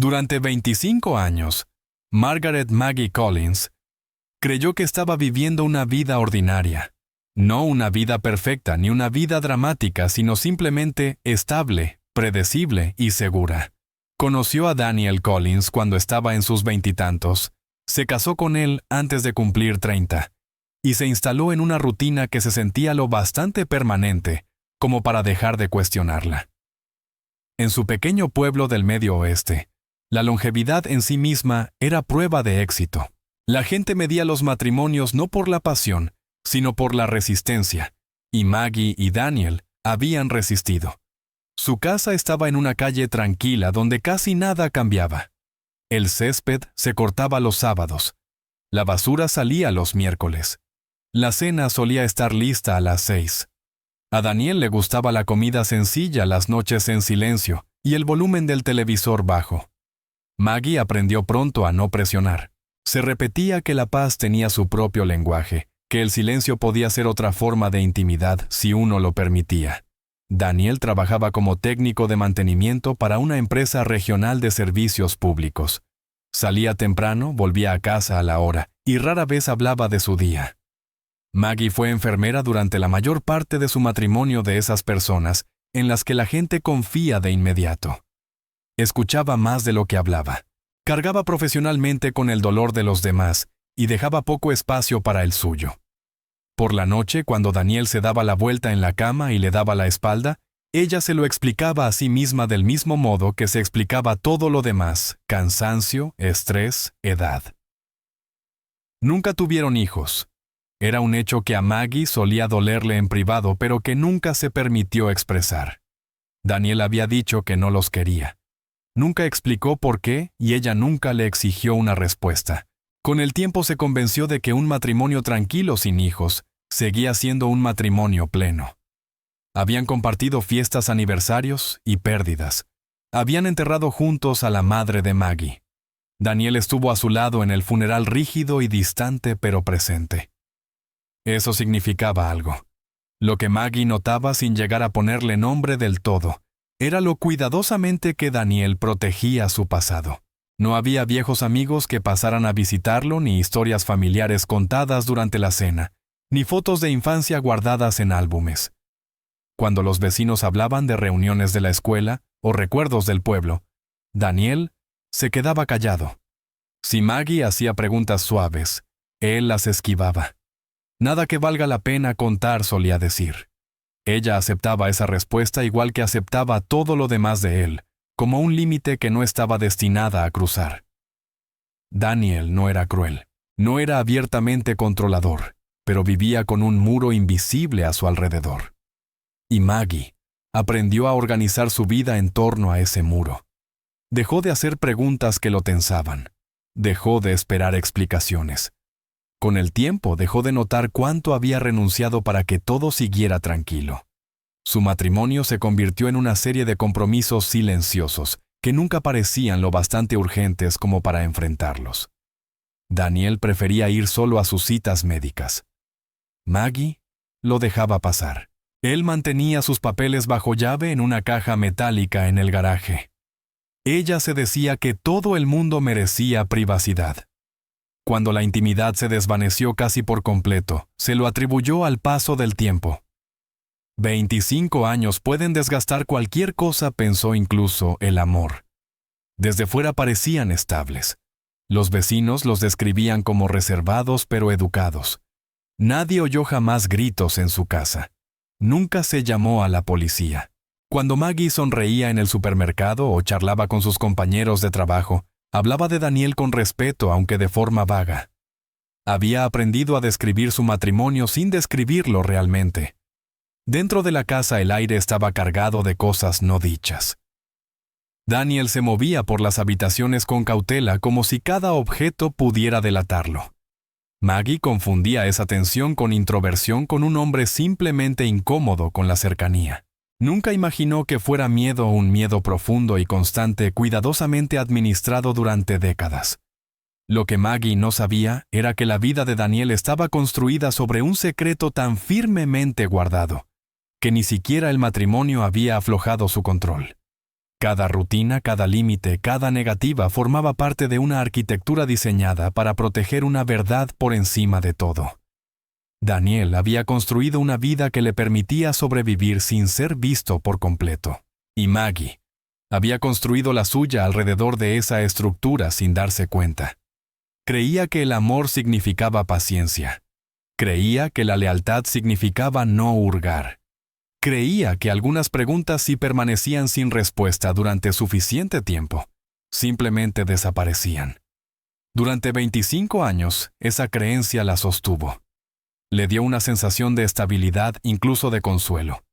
Durante 25 años, Margaret Maggie Collins creyó que estaba viviendo una vida ordinaria. No una vida perfecta ni una vida dramática, sino simplemente estable, predecible y segura. Conoció a Daniel Collins cuando estaba en sus veintitantos, se casó con él antes de cumplir 30, y se instaló en una rutina que se sentía lo bastante permanente como para dejar de cuestionarla. En su pequeño pueblo del Medio Oeste, la longevidad en sí misma era prueba de éxito. La gente medía los matrimonios no por la pasión, sino por la resistencia, y Maggie y Daniel habían resistido. Su casa estaba en una calle tranquila donde casi nada cambiaba. El césped se cortaba los sábados. La basura salía los miércoles. La cena solía estar lista a las 6. A Daniel le gustaba la comida sencilla, las noches en silencio y el volumen del televisor bajo. Maggie aprendió pronto a no presionar. Se repetía que la paz tenía su propio lenguaje, que el silencio podía ser otra forma de intimidad si uno lo permitía. Daniel trabajaba como técnico de mantenimiento para una empresa regional de servicios públicos. Salía temprano, volvía a casa a la hora y rara vez hablaba de su día. Maggie fue enfermera durante la mayor parte de su matrimonio, de esas personas en las que la gente confía de inmediato. Escuchaba más de lo que hablaba. Cargaba profesionalmente con el dolor de los demás y dejaba poco espacio para el suyo. Por la noche, cuando Daniel se daba la vuelta en la cama y le daba la espalda, ella se lo explicaba a sí misma del mismo modo que se explicaba todo lo demás: cansancio, estrés, edad. Nunca tuvieron hijos. Era un hecho que a Maggie solía dolerle en privado, pero que nunca se permitió expresar. Daniel había dicho que no los quería. Nunca explicó por qué y ella nunca le exigió una respuesta. Con el tiempo se convenció de que un matrimonio tranquilo sin hijos seguía siendo un matrimonio pleno. Habían compartido fiestas, aniversarios y pérdidas. Habían enterrado juntos a la madre de Maggie. Daniel estuvo a su lado en el funeral, rígido y distante pero presente. Eso significaba algo. Lo que Maggie notaba sin llegar a ponerle nombre del todo era lo cuidadosamente que Daniel protegía su pasado. No había viejos amigos que pasaran a visitarlo, ni historias familiares contadas durante la cena, ni fotos de infancia guardadas en álbumes. Cuando los vecinos hablaban de reuniones de la escuela o recuerdos del pueblo, Daniel se quedaba callado. Si Maggie hacía preguntas suaves, él las esquivaba. Nada que valga la pena contar, solía decir. Ella aceptaba esa respuesta igual que aceptaba todo lo demás de él, como un límite que no estaba destinada a cruzar. Daniel no era cruel, no era abiertamente controlador, pero vivía con un muro invisible a su alrededor. Y Maggie aprendió a organizar su vida en torno a ese muro. Dejó de hacer preguntas que lo tensaban. Dejó de esperar explicaciones. Con el tiempo dejó de notar cuánto había renunciado para que todo siguiera tranquilo. Su matrimonio se convirtió en una serie de compromisos silenciosos que nunca parecían lo bastante urgentes como para enfrentarlos. Daniel prefería ir solo a sus citas médicas. Maggie lo dejaba pasar. Él mantenía sus papeles bajo llave en una caja metálica en el garaje. Ella se decía que todo el mundo merecía privacidad. Cuando la intimidad se desvaneció casi por completo, se lo atribuyó al paso del tiempo. 25 años pueden desgastar cualquier cosa, pensó, incluso el amor. Desde fuera parecían estables. Los vecinos los describían como reservados pero educados. Nadie oyó jamás gritos en su casa. Nunca se llamó a la policía. Cuando Maggie sonreía en el supermercado o charlaba con sus compañeros de trabajo, hablaba de Daniel con respeto, aunque de forma vaga. Había aprendido a describir su matrimonio sin describirlo realmente. Dentro de la casa el aire estaba cargado de cosas no dichas. Daniel se movía por las habitaciones con cautela, como si cada objeto pudiera delatarlo. Maggie confundía esa tensión con introversión, con un hombre simplemente incómodo con la cercanía. Nunca imaginó que fuera miedo, un miedo profundo y constante, cuidadosamente administrado durante décadas. Lo que Maggie no sabía era que la vida de Daniel estaba construida sobre un secreto tan firmemente guardado, que ni siquiera el matrimonio había aflojado su control. Cada rutina, cada límite, cada negativa formaba parte de una arquitectura diseñada para proteger una verdad por encima de todo. Daniel había construido una vida que le permitía sobrevivir sin ser visto por completo. Y Maggie había construido la suya alrededor de esa estructura sin darse cuenta. Creía que el amor significaba paciencia. Creía que la lealtad significaba no hurgar. Creía que algunas preguntas, si permanecían sin respuesta durante suficiente tiempo, simplemente desaparecían. Durante 25 años, esa creencia la sostuvo. Le dio una sensación de estabilidad, incluso de consuelo.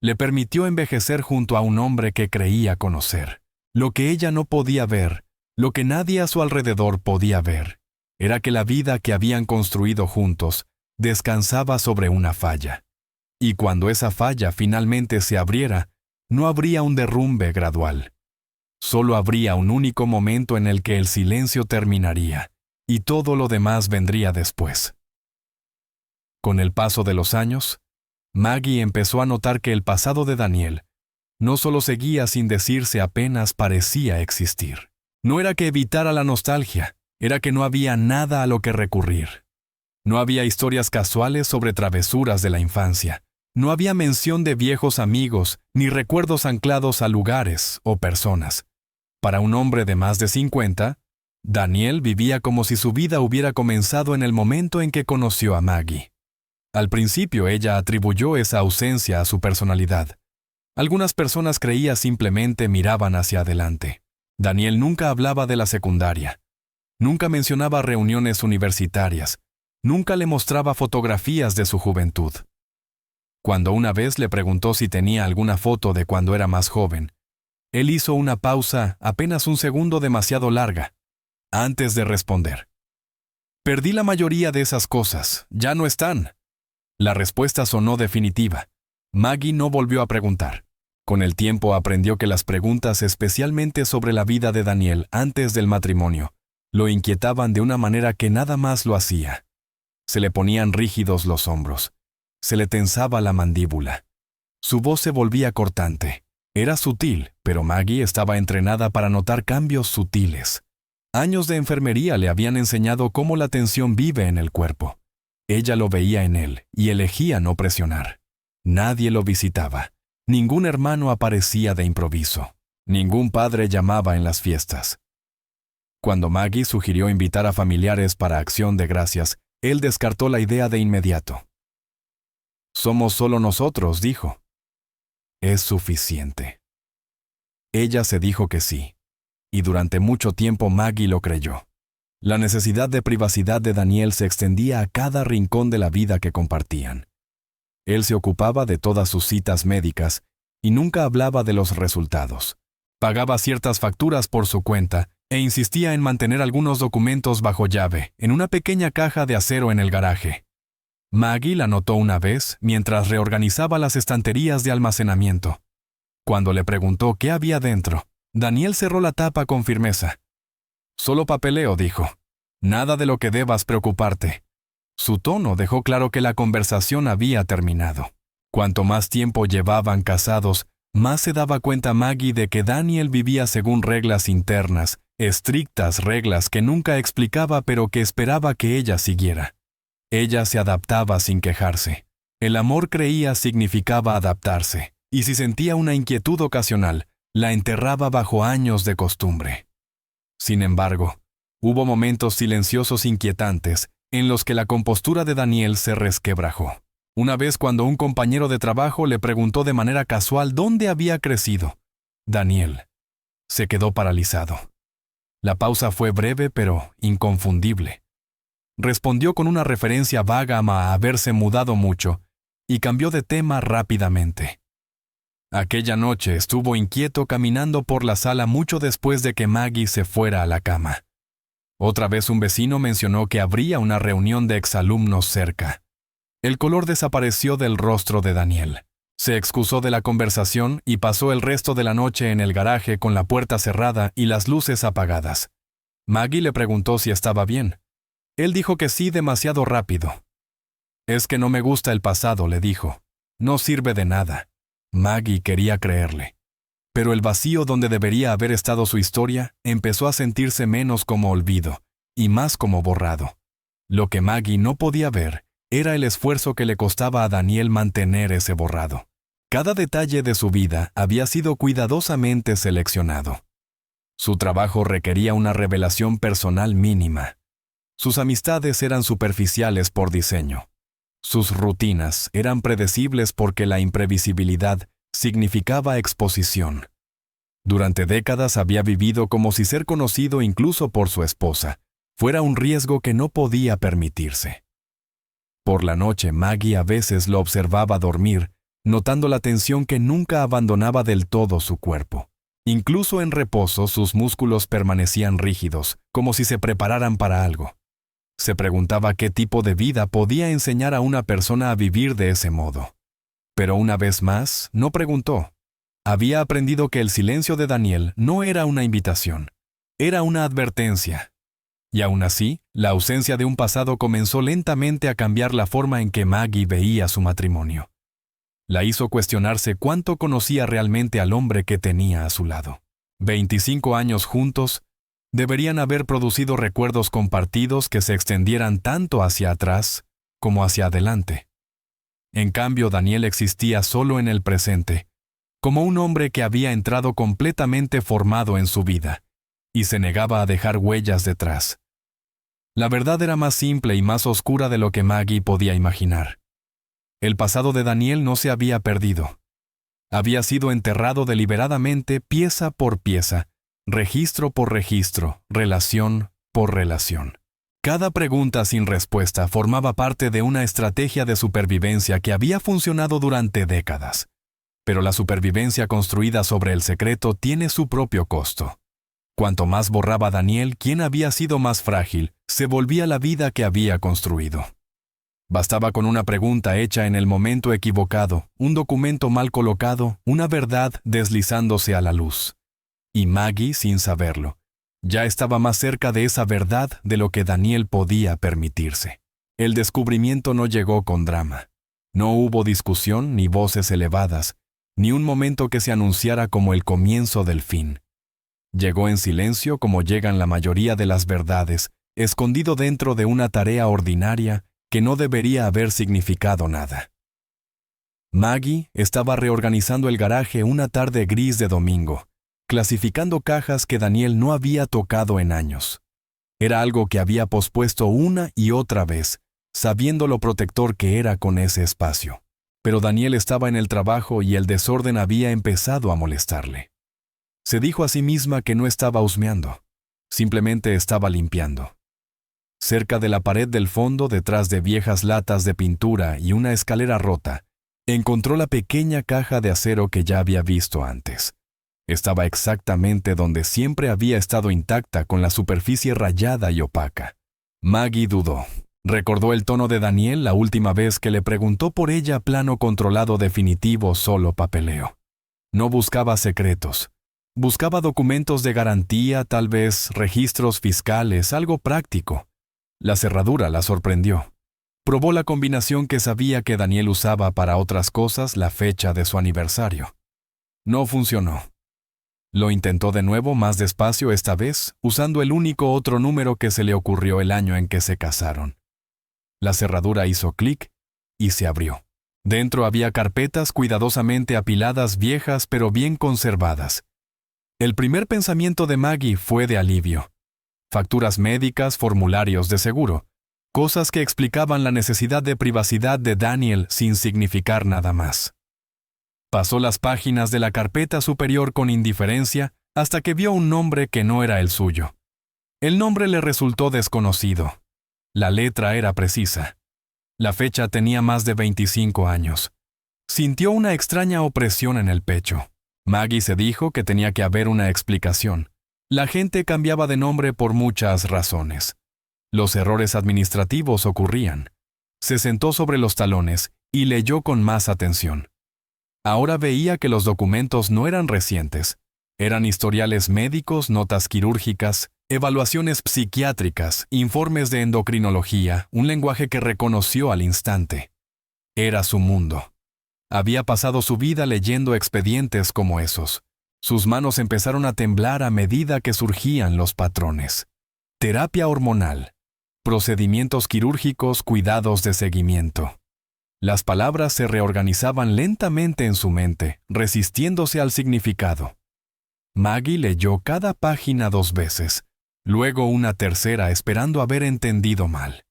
Le permitió envejecer junto a un hombre que creía conocer. Lo que ella no podía ver, lo que nadie a su alrededor podía ver, era que la vida que habían construido juntos descansaba sobre una falla. Y cuando esa falla finalmente se abriera, no habría un derrumbe gradual. Solo habría un único momento en el que el silencio terminaría, y todo lo demás vendría después. Con el paso de los años, Maggie empezó a notar que el pasado de Daniel no solo seguía sin decirse, apenas parecía existir. No era que evitara la nostalgia, era que no había nada a lo que recurrir. No había historias casuales sobre travesuras de la infancia. No había mención de viejos amigos, ni recuerdos anclados a lugares o personas. Para un hombre de más de 50, Daniel vivía como si su vida hubiera comenzado en el momento en que conoció a Maggie. Al principio ella atribuyó esa ausencia a su personalidad. Algunas personas creían simplemente miraban hacia adelante. Daniel nunca hablaba de la secundaria. Nunca mencionaba reuniones universitarias. Nunca le mostraba fotografías de su juventud. Cuando una vez le preguntó si tenía alguna foto de cuando era más joven, él hizo una pausa, apenas un segundo demasiado larga, antes de responder. Perdí la mayoría de esas cosas, ya no están. La respuesta sonó definitiva. Maggie no volvió a preguntar. Con el tiempo aprendió que las preguntas, especialmente sobre la vida de Daniel antes del matrimonio, lo inquietaban de una manera que nada más lo hacía. Se le ponían rígidos los hombros. Se le tensaba la mandíbula. Su voz se volvía cortante. Era sutil, pero Maggie estaba entrenada para notar cambios sutiles. Años de enfermería le habían enseñado cómo la tensión vive en el cuerpo. Ella lo veía en él y elegía no presionar. Nadie lo visitaba. Ningún hermano aparecía de improviso. Ningún padre llamaba en las fiestas. Cuando Maggie sugirió invitar a familiares para Acción de Gracias, él descartó la idea de inmediato. «Somos solo nosotros», dijo. «Es suficiente». Ella se dijo que sí, y durante mucho tiempo Maggie lo creyó. La necesidad de privacidad de Daniel se extendía a cada rincón de la vida que compartían. Él se ocupaba de todas sus citas médicas y nunca hablaba de los resultados. Pagaba ciertas facturas por su cuenta e insistía en mantener algunos documentos bajo llave en una pequeña caja de acero en el garaje. Maggie la notó una vez mientras reorganizaba las estanterías de almacenamiento. Cuando le preguntó qué había dentro, Daniel cerró la tapa con firmeza. «Solo papeleo», dijo. «Nada de lo que debas preocuparte». Su tono dejó claro que la conversación había terminado. Cuanto más tiempo llevaban casados, más se daba cuenta Maggie de que Daniel vivía según reglas internas, estrictas reglas que nunca explicaba pero que esperaba que ella siguiera. Ella se adaptaba sin quejarse. El amor, creía, significaba adaptarse, y si sentía una inquietud ocasional, la enterraba bajo años de costumbre. Sin embargo, hubo momentos silenciosos inquietantes en los que la compostura de Daniel se resquebrajó. Una vez cuando un compañero de trabajo le preguntó de manera casual dónde había crecido, Daniel se quedó paralizado. La pausa fue breve pero inconfundible. Respondió con una referencia vaga a haberse mudado mucho y cambió de tema rápidamente. Aquella noche estuvo inquieto caminando por la sala mucho después de que Maggie se fuera a la cama. Otra vez un vecino mencionó que habría una reunión de exalumnos cerca. El color desapareció del rostro de Daniel. Se excusó de la conversación y pasó el resto de la noche en el garaje con la puerta cerrada y las luces apagadas. Maggie le preguntó si estaba bien. Él dijo que sí demasiado rápido. «Es que no me gusta el pasado», le dijo. «No sirve de nada». Maggie quería creerle. Pero el vacío donde debería haber estado su historia empezó a sentirse menos como olvido y más como borrado. Lo que Maggie no podía ver era el esfuerzo que le costaba a Daniel mantener ese borrado. Cada detalle de su vida había sido cuidadosamente seleccionado. Su trabajo requería una revelación personal mínima. Sus amistades eran superficiales por diseño. Sus rutinas eran predecibles porque la imprevisibilidad significaba exposición. Durante décadas había vivido como si ser conocido incluso por su esposa fuera un riesgo que no podía permitirse. Por la noche Maggie a veces lo observaba dormir, notando la tensión que nunca abandonaba del todo su cuerpo. Incluso en reposo sus músculos permanecían rígidos, como si se prepararan para algo. Se preguntaba qué tipo de vida podía enseñar a una persona a vivir de ese modo. Pero una vez más, no preguntó. Había aprendido que el silencio de Daniel no era una invitación, era una advertencia. Y aún así, la ausencia de un pasado comenzó lentamente a cambiar la forma en que Maggie veía su matrimonio. La hizo cuestionarse cuánto conocía realmente al hombre que tenía a su lado. 25 años juntos deberían haber producido recuerdos compartidos que se extendieran tanto hacia atrás como hacia adelante. En cambio, Daniel existía solo en el presente, como un hombre que había entrado completamente formado en su vida y se negaba a dejar huellas detrás. La verdad era más simple y más oscura de lo que Maggie podía imaginar. El pasado de Daniel no se había perdido. Había sido enterrado deliberadamente pieza por pieza, registro por registro, relación por relación. Cada pregunta sin respuesta formaba parte de una estrategia de supervivencia que había funcionado durante décadas. Pero la supervivencia construida sobre el secreto tiene su propio costo. Cuanto más borraba Daniel quién había sido más frágil, se volvía la vida que había construido. Bastaba con una pregunta hecha en el momento equivocado, un documento mal colocado, una verdad deslizándose a la luz. Y Maggie, sin saberlo, ya estaba más cerca de esa verdad de lo que Daniel podía permitirse. El descubrimiento no llegó con drama. No hubo discusión ni voces elevadas, ni un momento que se anunciara como el comienzo del fin. Llegó en silencio como llegan la mayoría de las verdades, escondido dentro de una tarea ordinaria que no debería haber significado nada. Maggie estaba reorganizando el garaje una tarde gris de domingo, clasificando cajas que Daniel no había tocado en años. Era algo que había pospuesto una y otra vez, sabiendo lo protector que era con ese espacio. Pero Daniel estaba en el trabajo y el desorden había empezado a molestarle. Se dijo a sí misma que no estaba husmeando, simplemente estaba limpiando. Cerca de la pared del fondo, detrás de viejas latas de pintura y una escalera rota, encontró la pequeña caja de acero que ya había visto antes. Estaba exactamente donde siempre había estado intacta, con la superficie rayada y opaca. Maggie dudó. Recordó el tono de Daniel la última vez que le preguntó por ella. Plano controlado definitivo, solo papeleo. No buscaba secretos. Buscaba documentos de garantía, tal vez registros fiscales, algo práctico. La cerradura la sorprendió. Probó la combinación que sabía que Daniel usaba para otras cosas, la fecha de su aniversario. No funcionó. Lo intentó de nuevo, más despacio esta vez, usando el único otro número que se le ocurrió, el año en que se casaron. La cerradura hizo clic y se abrió. Dentro había carpetas cuidadosamente apiladas, viejas pero bien conservadas. El primer pensamiento de Maggie fue de alivio. Facturas médicas, formularios de seguro, cosas que explicaban la necesidad de privacidad de Daniel sin significar nada más. Pasó las páginas de la carpeta superior con indiferencia hasta que vio un nombre que no era el suyo. El nombre le resultó desconocido. La letra era precisa. La fecha tenía más de 25 años. Sintió una extraña opresión en el pecho. Maggie se dijo que tenía que haber una explicación. La gente cambiaba de nombre por muchas razones. Los errores administrativos ocurrían. Se sentó sobre los talones y leyó con más atención. Ahora veía que los documentos no eran recientes. Eran historiales médicos, notas quirúrgicas, evaluaciones psiquiátricas, informes de endocrinología, un lenguaje que reconoció al instante. Era su mundo. Había pasado su vida leyendo expedientes como esos. Sus manos empezaron a temblar a medida que surgían los patrones. Terapia hormonal, procedimientos quirúrgicos, cuidados de seguimiento. Las palabras se reorganizaban lentamente en su mente, resistiéndose al significado. Maggie leyó cada página 2 veces, luego una tercera esperando haber entendido mal.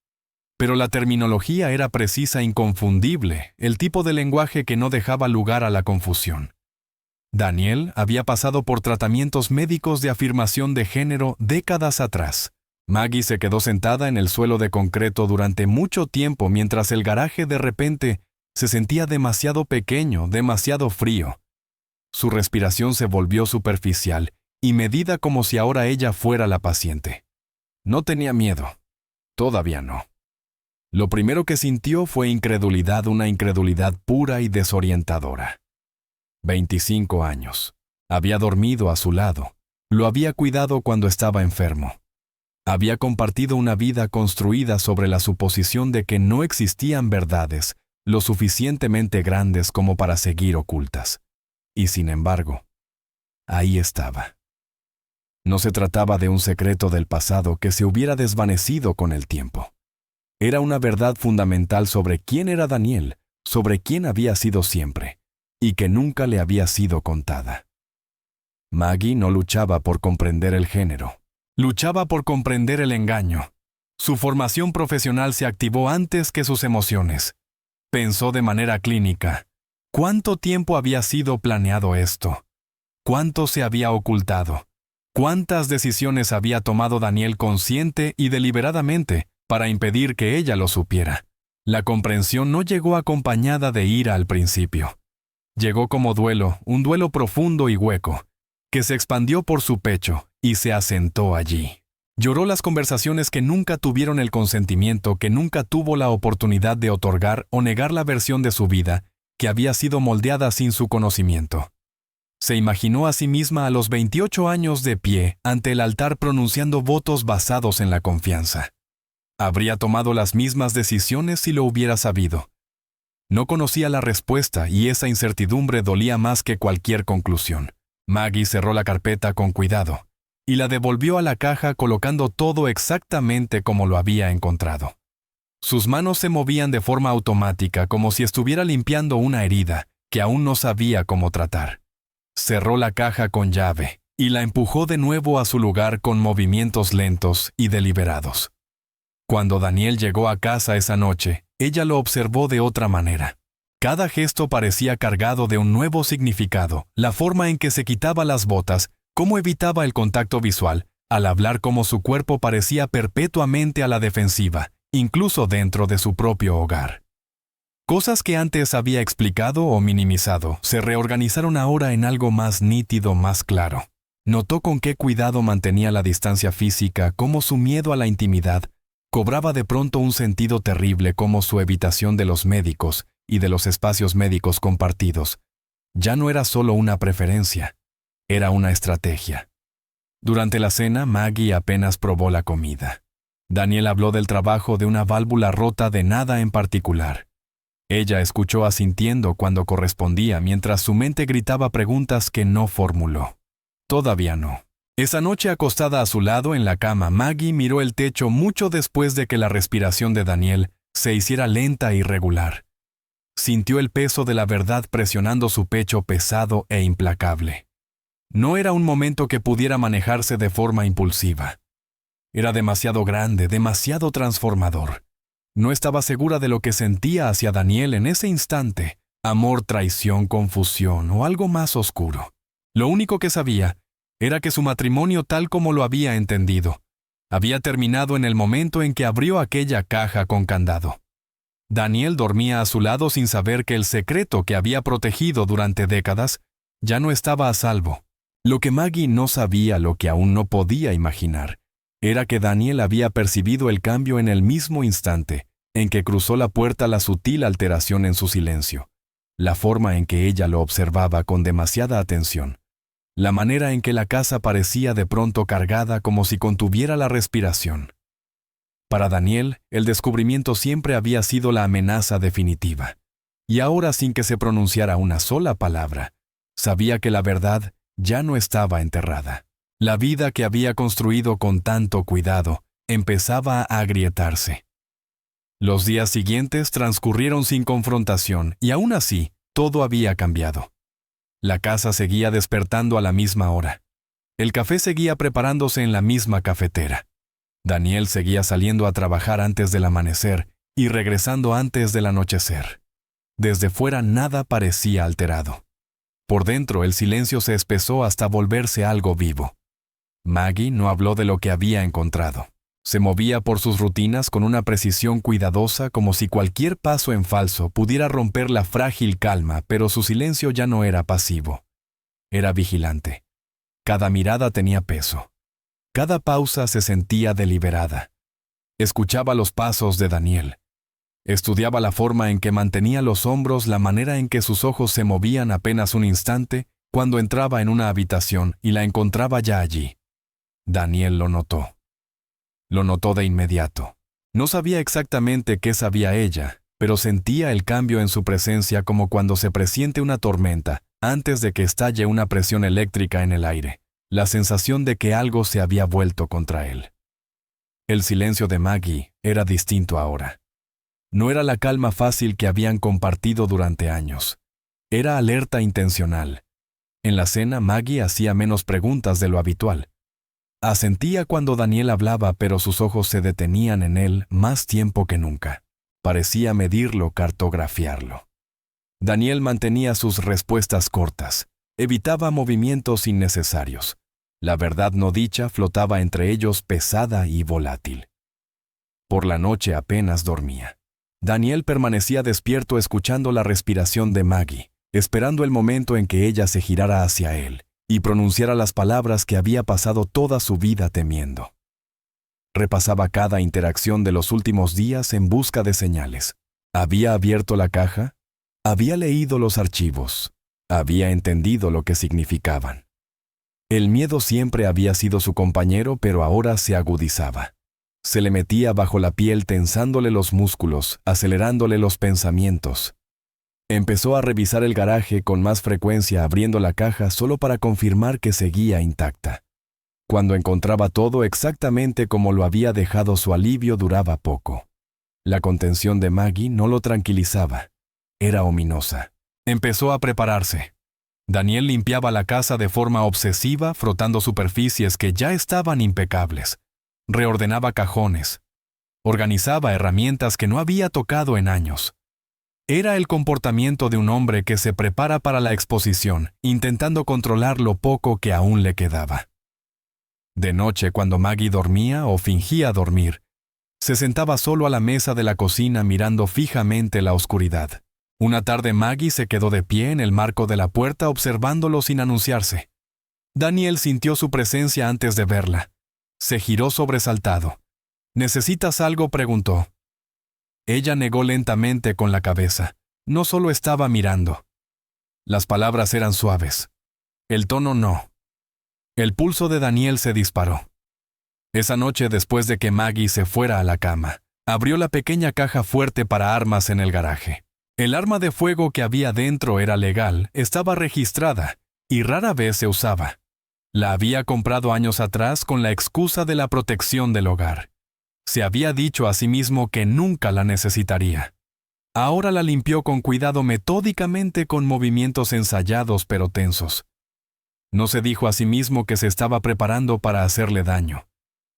Pero la terminología era precisa e inconfundible, el tipo de lenguaje que no dejaba lugar a la confusión. Daniel había pasado por tratamientos médicos de afirmación de género décadas atrás. Maggie se quedó sentada en el suelo de concreto durante mucho tiempo mientras el garaje de repente se sentía demasiado pequeño, demasiado frío. Su respiración se volvió superficial y medida como si ahora ella fuera la paciente. No tenía miedo. Todavía no. Lo primero que sintió fue incredulidad, una incredulidad pura y desorientadora. 25 años. Había dormido a su lado. Lo había cuidado cuando estaba enfermo. Había compartido una vida construida sobre la suposición de que no existían verdades lo suficientemente grandes como para seguir ocultas. Y sin embargo, ahí estaba. No se trataba de un secreto del pasado que se hubiera desvanecido con el tiempo. Era una verdad fundamental sobre quién era Daniel, sobre quién había sido siempre, y que nunca le había sido contada. Maggie no luchaba por comprender el género. Luchaba por comprender el engaño. Su formación profesional se activó antes que sus emociones. Pensó de manera clínica. ¿Cuánto tiempo había sido planeado esto? ¿Cuánto se había ocultado? ¿Cuántas decisiones había tomado Daniel consciente y deliberadamente para impedir que ella lo supiera? La comprensión no llegó acompañada de ira al principio. Llegó como duelo, un duelo profundo y hueco, que se expandió por su pecho y se asentó allí. Lloró las conversaciones que nunca tuvieron el consentimiento, que nunca tuvo la oportunidad de otorgar o negar la versión de su vida que había sido moldeada sin su conocimiento. Se imaginó a sí misma a los 28 años de pie ante el altar pronunciando votos basados en la confianza. Habría tomado las mismas decisiones si lo hubiera sabido. No conocía la respuesta y esa incertidumbre dolía más que cualquier conclusión. Maggie cerró la carpeta con cuidado y la devolvió a la caja colocando todo exactamente como lo había encontrado. Sus manos se movían de forma automática como si estuviera limpiando una herida que aún no sabía cómo tratar. Cerró la caja con llave y la empujó de nuevo a su lugar con movimientos lentos y deliberados. Cuando Daniel llegó a casa esa noche, ella lo observó de otra manera. Cada gesto parecía cargado de un nuevo significado, la forma en que se quitaba las botas, cómo evitaba el contacto visual, al hablar cómo su cuerpo parecía perpetuamente a la defensiva, incluso dentro de su propio hogar. Cosas que antes había explicado o minimizado se reorganizaron ahora en algo más nítido, más claro. Notó con qué cuidado mantenía la distancia física, cómo su miedo a la intimidad cobraba de pronto un sentido terrible, como su evitación de los médicos y de los espacios médicos compartidos. Ya no era solo una preferencia, era una estrategia. Durante la cena, Maggie apenas probó la comida. Daniel habló del trabajo de una válvula rota de nada en particular. Ella escuchó asintiendo cuando correspondía, mientras su mente gritaba preguntas que no formuló. Todavía no. Esa noche, acostada a su lado en la cama, Maggie miró el techo mucho después de que la respiración de Daniel se hiciera lenta e irregular. Sintió el peso de la verdad presionando su pecho pesado e implacable. No era un momento que pudiera manejarse de forma impulsiva. Era demasiado grande, demasiado transformador. No estaba segura de lo que sentía hacia Daniel en ese instante: amor, traición, confusión o algo más oscuro. Lo único que sabía era que su matrimonio, tal como lo había entendido, había terminado en el momento en que abrió aquella caja con candado. Daniel dormía a su lado sin saber que el secreto que había protegido durante décadas ya no estaba a salvo. Lo que Maggie no sabía, lo que aún no podía imaginar, era que Daniel había percibido el cambio en el mismo instante en que cruzó la puerta la sutil alteración en su silencio, la forma en que ella lo observaba con demasiada atención, la manera en que la casa parecía de pronto cargada como si contuviera la respiración. Para Daniel, el descubrimiento siempre había sido la amenaza definitiva, y ahora, sin que se pronunciara una sola palabra, sabía que la verdad ya no estaba enterrada. La vida que había construido con tanto cuidado empezaba a agrietarse. Los días siguientes transcurrieron sin confrontación y aún así todo había cambiado. La casa seguía despertando a la misma hora. El café seguía preparándose en la misma cafetera. Daniel seguía saliendo a trabajar antes del amanecer y regresando antes del anochecer. Desde fuera nada parecía alterado. Por dentro el silencio se espesó hasta volverse algo vivo. Maggie no habló de lo que había encontrado. Se movía por sus rutinas con una precisión cuidadosa como si cualquier paso en falso pudiera romper la frágil calma, pero su silencio ya no era pasivo. Era vigilante. Cada mirada tenía peso. Cada pausa se sentía deliberada. Escuchaba los pasos de Daniel. Estudiaba la forma en que mantenía los hombros, la manera en que sus ojos se movían apenas un instante cuando entraba en una habitación y la encontraba ya allí. Daniel lo notó. Lo notó de inmediato. No sabía exactamente qué sabía ella, pero sentía el cambio en su presencia como cuando se presiente una tormenta antes de que estalle una presión eléctrica en el aire, la sensación de que algo se había vuelto contra él. El silencio de Maggie era distinto ahora. No era la calma fácil que habían compartido durante años. Era alerta intencional. En la cena, Maggie hacía menos preguntas de lo habitual. Asentía cuando Daniel hablaba, pero sus ojos se detenían en él más tiempo que nunca. Parecía medirlo, cartografiarlo. Daniel mantenía sus respuestas cortas. Evitaba movimientos innecesarios. La verdad no dicha flotaba entre ellos pesada y volátil. Por la noche apenas dormía. Daniel permanecía despierto escuchando la respiración de Maggie, esperando el momento en que ella se girara hacia él y pronunciara las palabras que había pasado toda su vida temiendo. Repasaba cada interacción de los últimos días en busca de señales. Había abierto la caja, había leído los archivos, había entendido lo que significaban. El miedo siempre había sido su compañero, pero ahora se agudizaba. Se le metía bajo la piel tensándole los músculos, acelerándole los pensamientos. Empezó a revisar el garaje con más frecuencia, abriendo la caja solo para confirmar que seguía intacta. Cuando encontraba todo exactamente como lo había dejado, su alivio duraba poco. La contención de Maggie no lo tranquilizaba. Era ominosa. Empezó a prepararse. Daniel limpiaba la casa de forma obsesiva, frotando superficies que ya estaban impecables. Reordenaba cajones. Organizaba herramientas que no había tocado en años. Era el comportamiento de un hombre que se prepara para la exposición, intentando controlar lo poco que aún le quedaba. De noche, cuando Maggie dormía o fingía dormir, se sentaba solo a la mesa de la cocina mirando fijamente la oscuridad. Una tarde Maggie se quedó de pie en el marco de la puerta observándolo sin anunciarse. Daniel sintió su presencia antes de verla. Se giró sobresaltado. ¿Necesitas algo?, preguntó. Ella negó lentamente con la cabeza. No solo estaba mirando. Las palabras eran suaves. El tono no. El pulso de Daniel se disparó. Esa noche, después de que Maggie se fuera a la cama, abrió la pequeña caja fuerte para armas en el garaje. El arma de fuego que había dentro era legal, estaba registrada y rara vez se usaba. La había comprado años atrás con la excusa de la protección del hogar. Se había dicho a sí mismo que nunca la necesitaría. Ahora la limpió con cuidado, metódicamente, con movimientos ensayados pero tensos. No se dijo a sí mismo que se estaba preparando para hacerle daño.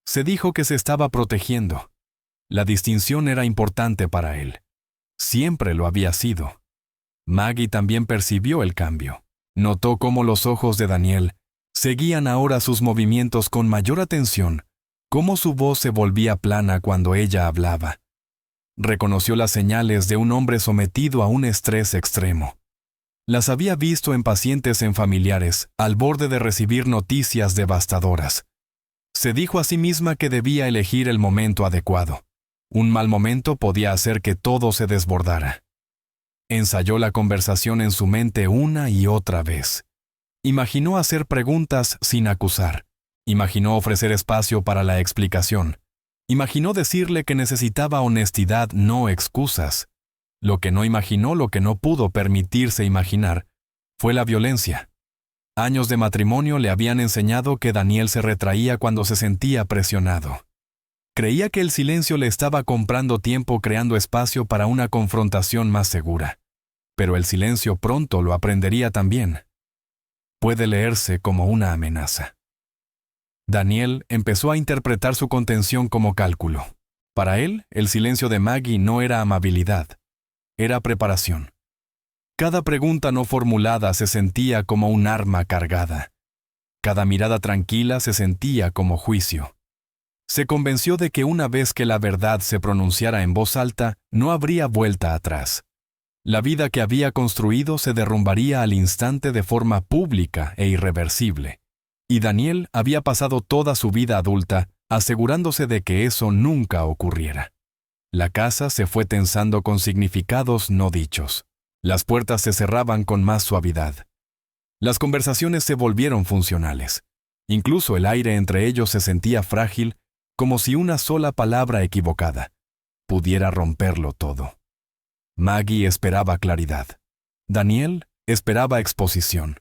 Se dijo que se estaba protegiendo. La distinción era importante para él. Siempre lo había sido. Maggie también percibió el cambio. Notó cómo los ojos de Daniel seguían ahora sus movimientos con mayor atención, cómo su voz se volvía plana cuando ella hablaba. Reconoció las señales de un hombre sometido a un estrés extremo. Las había visto en pacientes, en familiares, al borde de recibir noticias devastadoras. Se dijo a sí misma que debía elegir el momento adecuado. Un mal momento podía hacer que todo se desbordara. Ensayó la conversación en su mente una y otra vez. Imaginó hacer preguntas sin acusar. Imaginó ofrecer espacio para la explicación. Imaginó decirle que necesitaba honestidad, no excusas. Lo que no imaginó, lo que no pudo permitirse imaginar, fue la violencia. Años de matrimonio le habían enseñado que Daniel se retraía cuando se sentía presionado. Creía que el silencio le estaba comprando tiempo, creando espacio para una confrontación más segura. Pero el silencio pronto lo aprendería también. Puede leerse como una amenaza. Daniel empezó a interpretar su contención como cálculo. Para él, el silencio de Maggie no era amabilidad, era preparación. Cada pregunta no formulada se sentía como un arma cargada. Cada mirada tranquila se sentía como juicio. Se convenció de que una vez que la verdad se pronunciara en voz alta, no habría vuelta atrás. La vida que había construido se derrumbaría al instante de forma pública e irreversible. Y Daniel había pasado toda su vida adulta asegurándose de que eso nunca ocurriera. La casa se fue tensando con significados no dichos. Las puertas se cerraban con más suavidad. Las conversaciones se volvieron funcionales. Incluso el aire entre ellos se sentía frágil, como si una sola palabra equivocada pudiera romperlo todo. Maggie esperaba claridad. Daniel esperaba exposición.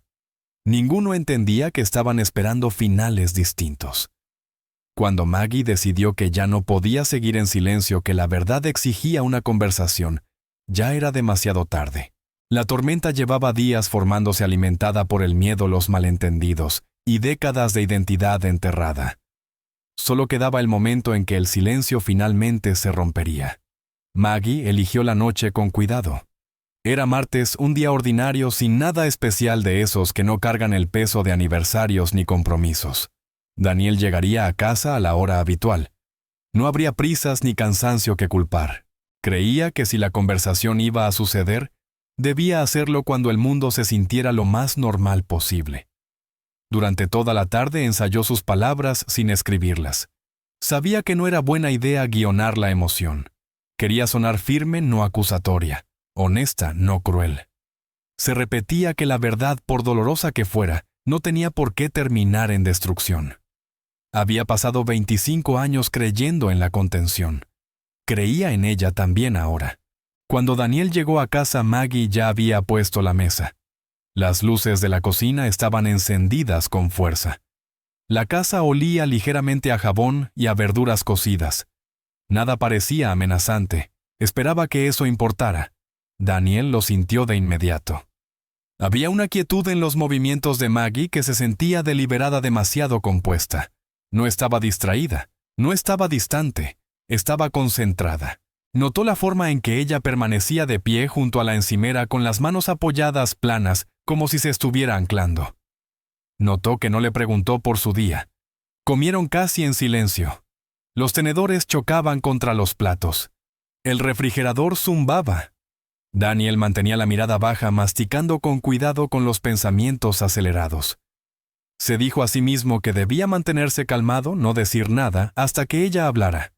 Ninguno entendía que estaban esperando finales distintos. Cuando Maggie decidió que ya no podía seguir en silencio, que la verdad exigía una conversación, ya era demasiado tarde. La tormenta llevaba días formándose, alimentada por el miedo, los malentendidos y décadas de identidad enterrada. Solo quedaba el momento en que el silencio finalmente se rompería. Maggie eligió la noche con cuidado. Era martes, un día ordinario sin nada especial, de esos que no cargan el peso de aniversarios ni compromisos. Daniel llegaría a casa a la hora habitual. No habría prisas ni cansancio que culpar. Creía que si la conversación iba a suceder, debía hacerlo cuando el mundo se sintiera lo más normal posible. Durante toda la tarde ensayó sus palabras sin escribirlas. Sabía que no era buena idea guionar la emoción. Quería sonar firme, no acusatoria, honesta, no cruel. Se repetía que la verdad, por dolorosa que fuera, no tenía por qué terminar en destrucción. Había pasado 25 años creyendo en la contención. Creía en ella también ahora. Cuando Daniel llegó a casa, Maggie ya había puesto la mesa. Las luces de la cocina estaban encendidas con fuerza. La casa olía ligeramente a jabón y a verduras cocidas. Nada parecía amenazante. Esperaba que eso importara. Daniel lo sintió de inmediato. Había una quietud en los movimientos de Maggie que se sentía deliberada, demasiado compuesta. No estaba distraída, no estaba distante, estaba concentrada. Notó la forma en que ella permanecía de pie junto a la encimera, con las manos apoyadas planas, como si se estuviera anclando. Notó que no le preguntó por su día. Comieron casi en silencio. Los tenedores chocaban contra los platos. El refrigerador zumbaba. Daniel mantenía la mirada baja, masticando con cuidado, con los pensamientos acelerados. Se dijo a sí mismo que debía mantenerse calmado, no decir nada, hasta que ella hablara.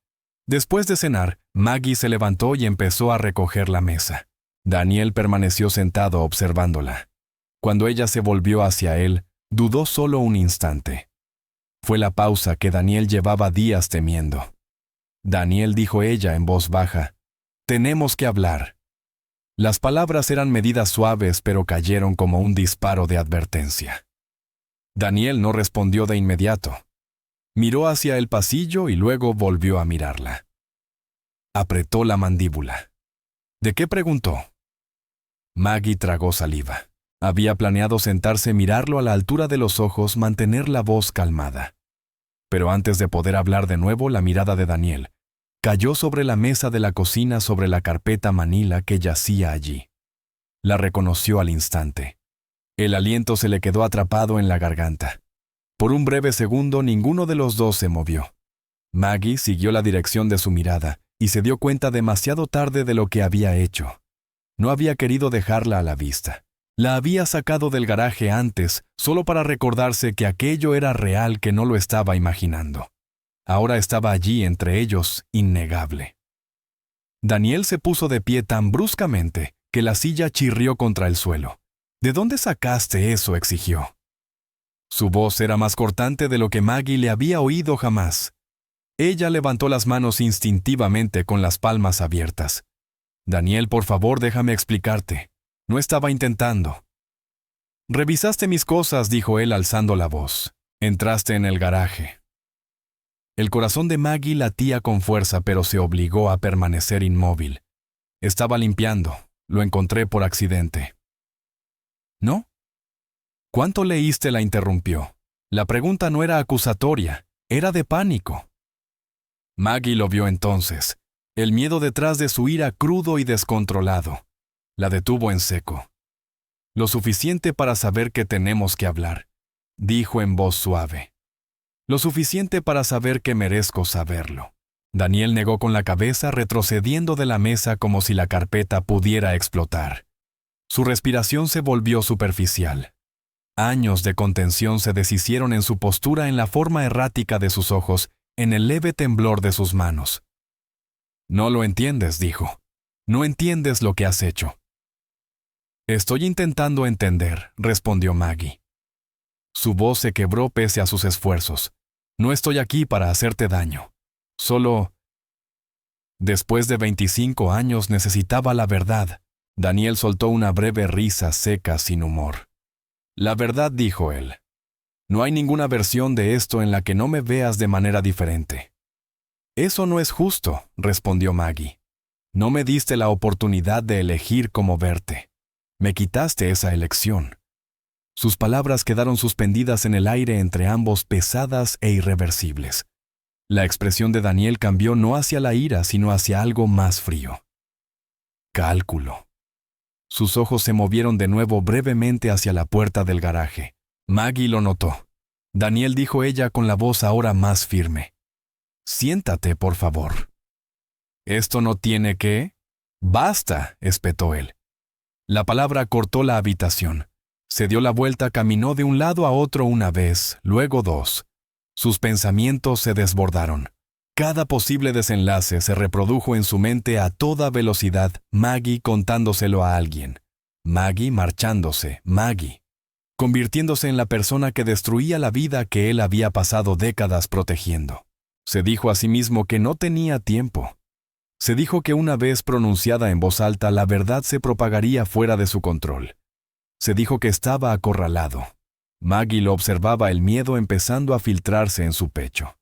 Después de cenar, Maggie se levantó y empezó a recoger la mesa. Daniel permaneció sentado observándola. Cuando ella se volvió hacia él, dudó solo un instante. Fue la pausa que Daniel llevaba días temiendo. Daniel, dijo ella en voz baja, «Tenemos que hablar». Las palabras eran medidas suaves, pero cayeron como un disparo de advertencia. Daniel no respondió de inmediato. Miró hacia el pasillo y luego volvió a mirarla. Apretó la mandíbula. ¿De qué preguntó? Maggie tragó saliva. Había planeado sentarse, mirarlo a la altura de los ojos, mantener la voz calmada. Pero antes de poder hablar de nuevo, la mirada de Daniel cayó sobre la mesa de la cocina, sobre la carpeta manila que yacía allí. La reconoció al instante. El aliento se le quedó atrapado en la garganta. Por un breve segundo, ninguno de los dos se movió. Maggie siguió la dirección de su mirada y se dio cuenta demasiado tarde de lo que había hecho. No había querido dejarla a la vista. La había sacado del garaje antes, solo para recordarse que aquello era real, que no lo estaba imaginando. Ahora estaba allí entre ellos, innegable. Daniel se puso de pie tan bruscamente que la silla chirrió contra el suelo. «¿De dónde sacaste eso?», exigió. Su voz era más cortante de lo que Maggie le había oído jamás. Ella levantó las manos instintivamente con las palmas abiertas. «Daniel, por favor, déjame explicarte. No estaba intentando». Revisaste mis cosas, dijo él alzando la voz. Entraste en el garaje. El corazón de Maggie latía con fuerza, pero se obligó a permanecer inmóvil. Estaba limpiando. Lo encontré por accidente. ¿No? ¿Cuánto leíste?, la interrumpió. La pregunta no era acusatoria, era de pánico. Maggie lo vio entonces, el miedo detrás de su ira crudo y descontrolado. La detuvo en seco. Lo suficiente para saber que tenemos que hablar, dijo en voz suave. Lo suficiente para saber que merezco saberlo. Daniel negó con la cabeza, retrocediendo de la mesa como si la carpeta pudiera explotar. Su respiración se volvió superficial. Años de contención se deshicieron en su postura, en la forma errática de sus ojos, en el leve temblor de sus manos. No lo entiendes, dijo. No entiendes lo que has hecho. Estoy intentando entender, respondió Maggie. Su voz se quebró pese a sus esfuerzos. No estoy aquí para hacerte daño. Solo... Después de 25 años necesitaba la verdad. Daniel soltó una breve risa seca sin humor. La verdad, dijo él. No hay ninguna versión de esto en la que no me veas de manera diferente. Eso no es justo, respondió Maggie. No me diste la oportunidad de elegir cómo verte. Me quitaste esa elección. Sus palabras quedaron suspendidas en el aire entre ambos, pesadas e irreversibles. La expresión de Daniel cambió no hacia la ira, sino hacia algo más frío. Cálculo. Sus ojos se movieron de nuevo brevemente hacia la puerta del garaje. Maggie lo notó. Daniel, dijo ella con la voz ahora más firme. Siéntate, por favor. ¿Esto no tiene que? Basta, espetó él. La palabra cortó la habitación. Se dio la vuelta, caminó de un lado a otro una vez, luego dos. Sus pensamientos se desbordaron. Cada posible desenlace se reprodujo en su mente a toda velocidad, Maggie contándoselo a alguien. Maggie marchándose, Maggie, convirtiéndose en la persona que destruía la vida que él había pasado décadas protegiendo. Se dijo a sí mismo que no tenía tiempo. Se dijo que una vez pronunciada en voz alta, la verdad se propagaría fuera de su control. Se dijo que estaba acorralado. Maggie lo observaba, el miedo empezando a filtrarse en su pecho.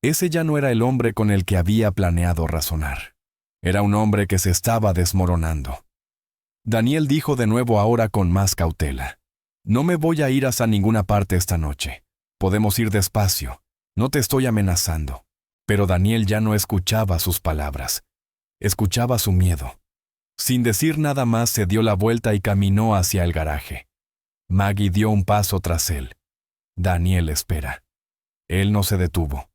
Ese ya no era el hombre con el que había planeado razonar. Era un hombre que se estaba desmoronando. Daniel dijo de nuevo, ahora con más cautela. No me voy a ir hasta ninguna parte esta noche. Podemos ir despacio. No te estoy amenazando. Pero Daniel ya no escuchaba sus palabras. Escuchaba su miedo. Sin decir nada más, se dio la vuelta y caminó hacia el garaje. Maggie dio un paso tras él. Daniel, espera. Él no se detuvo.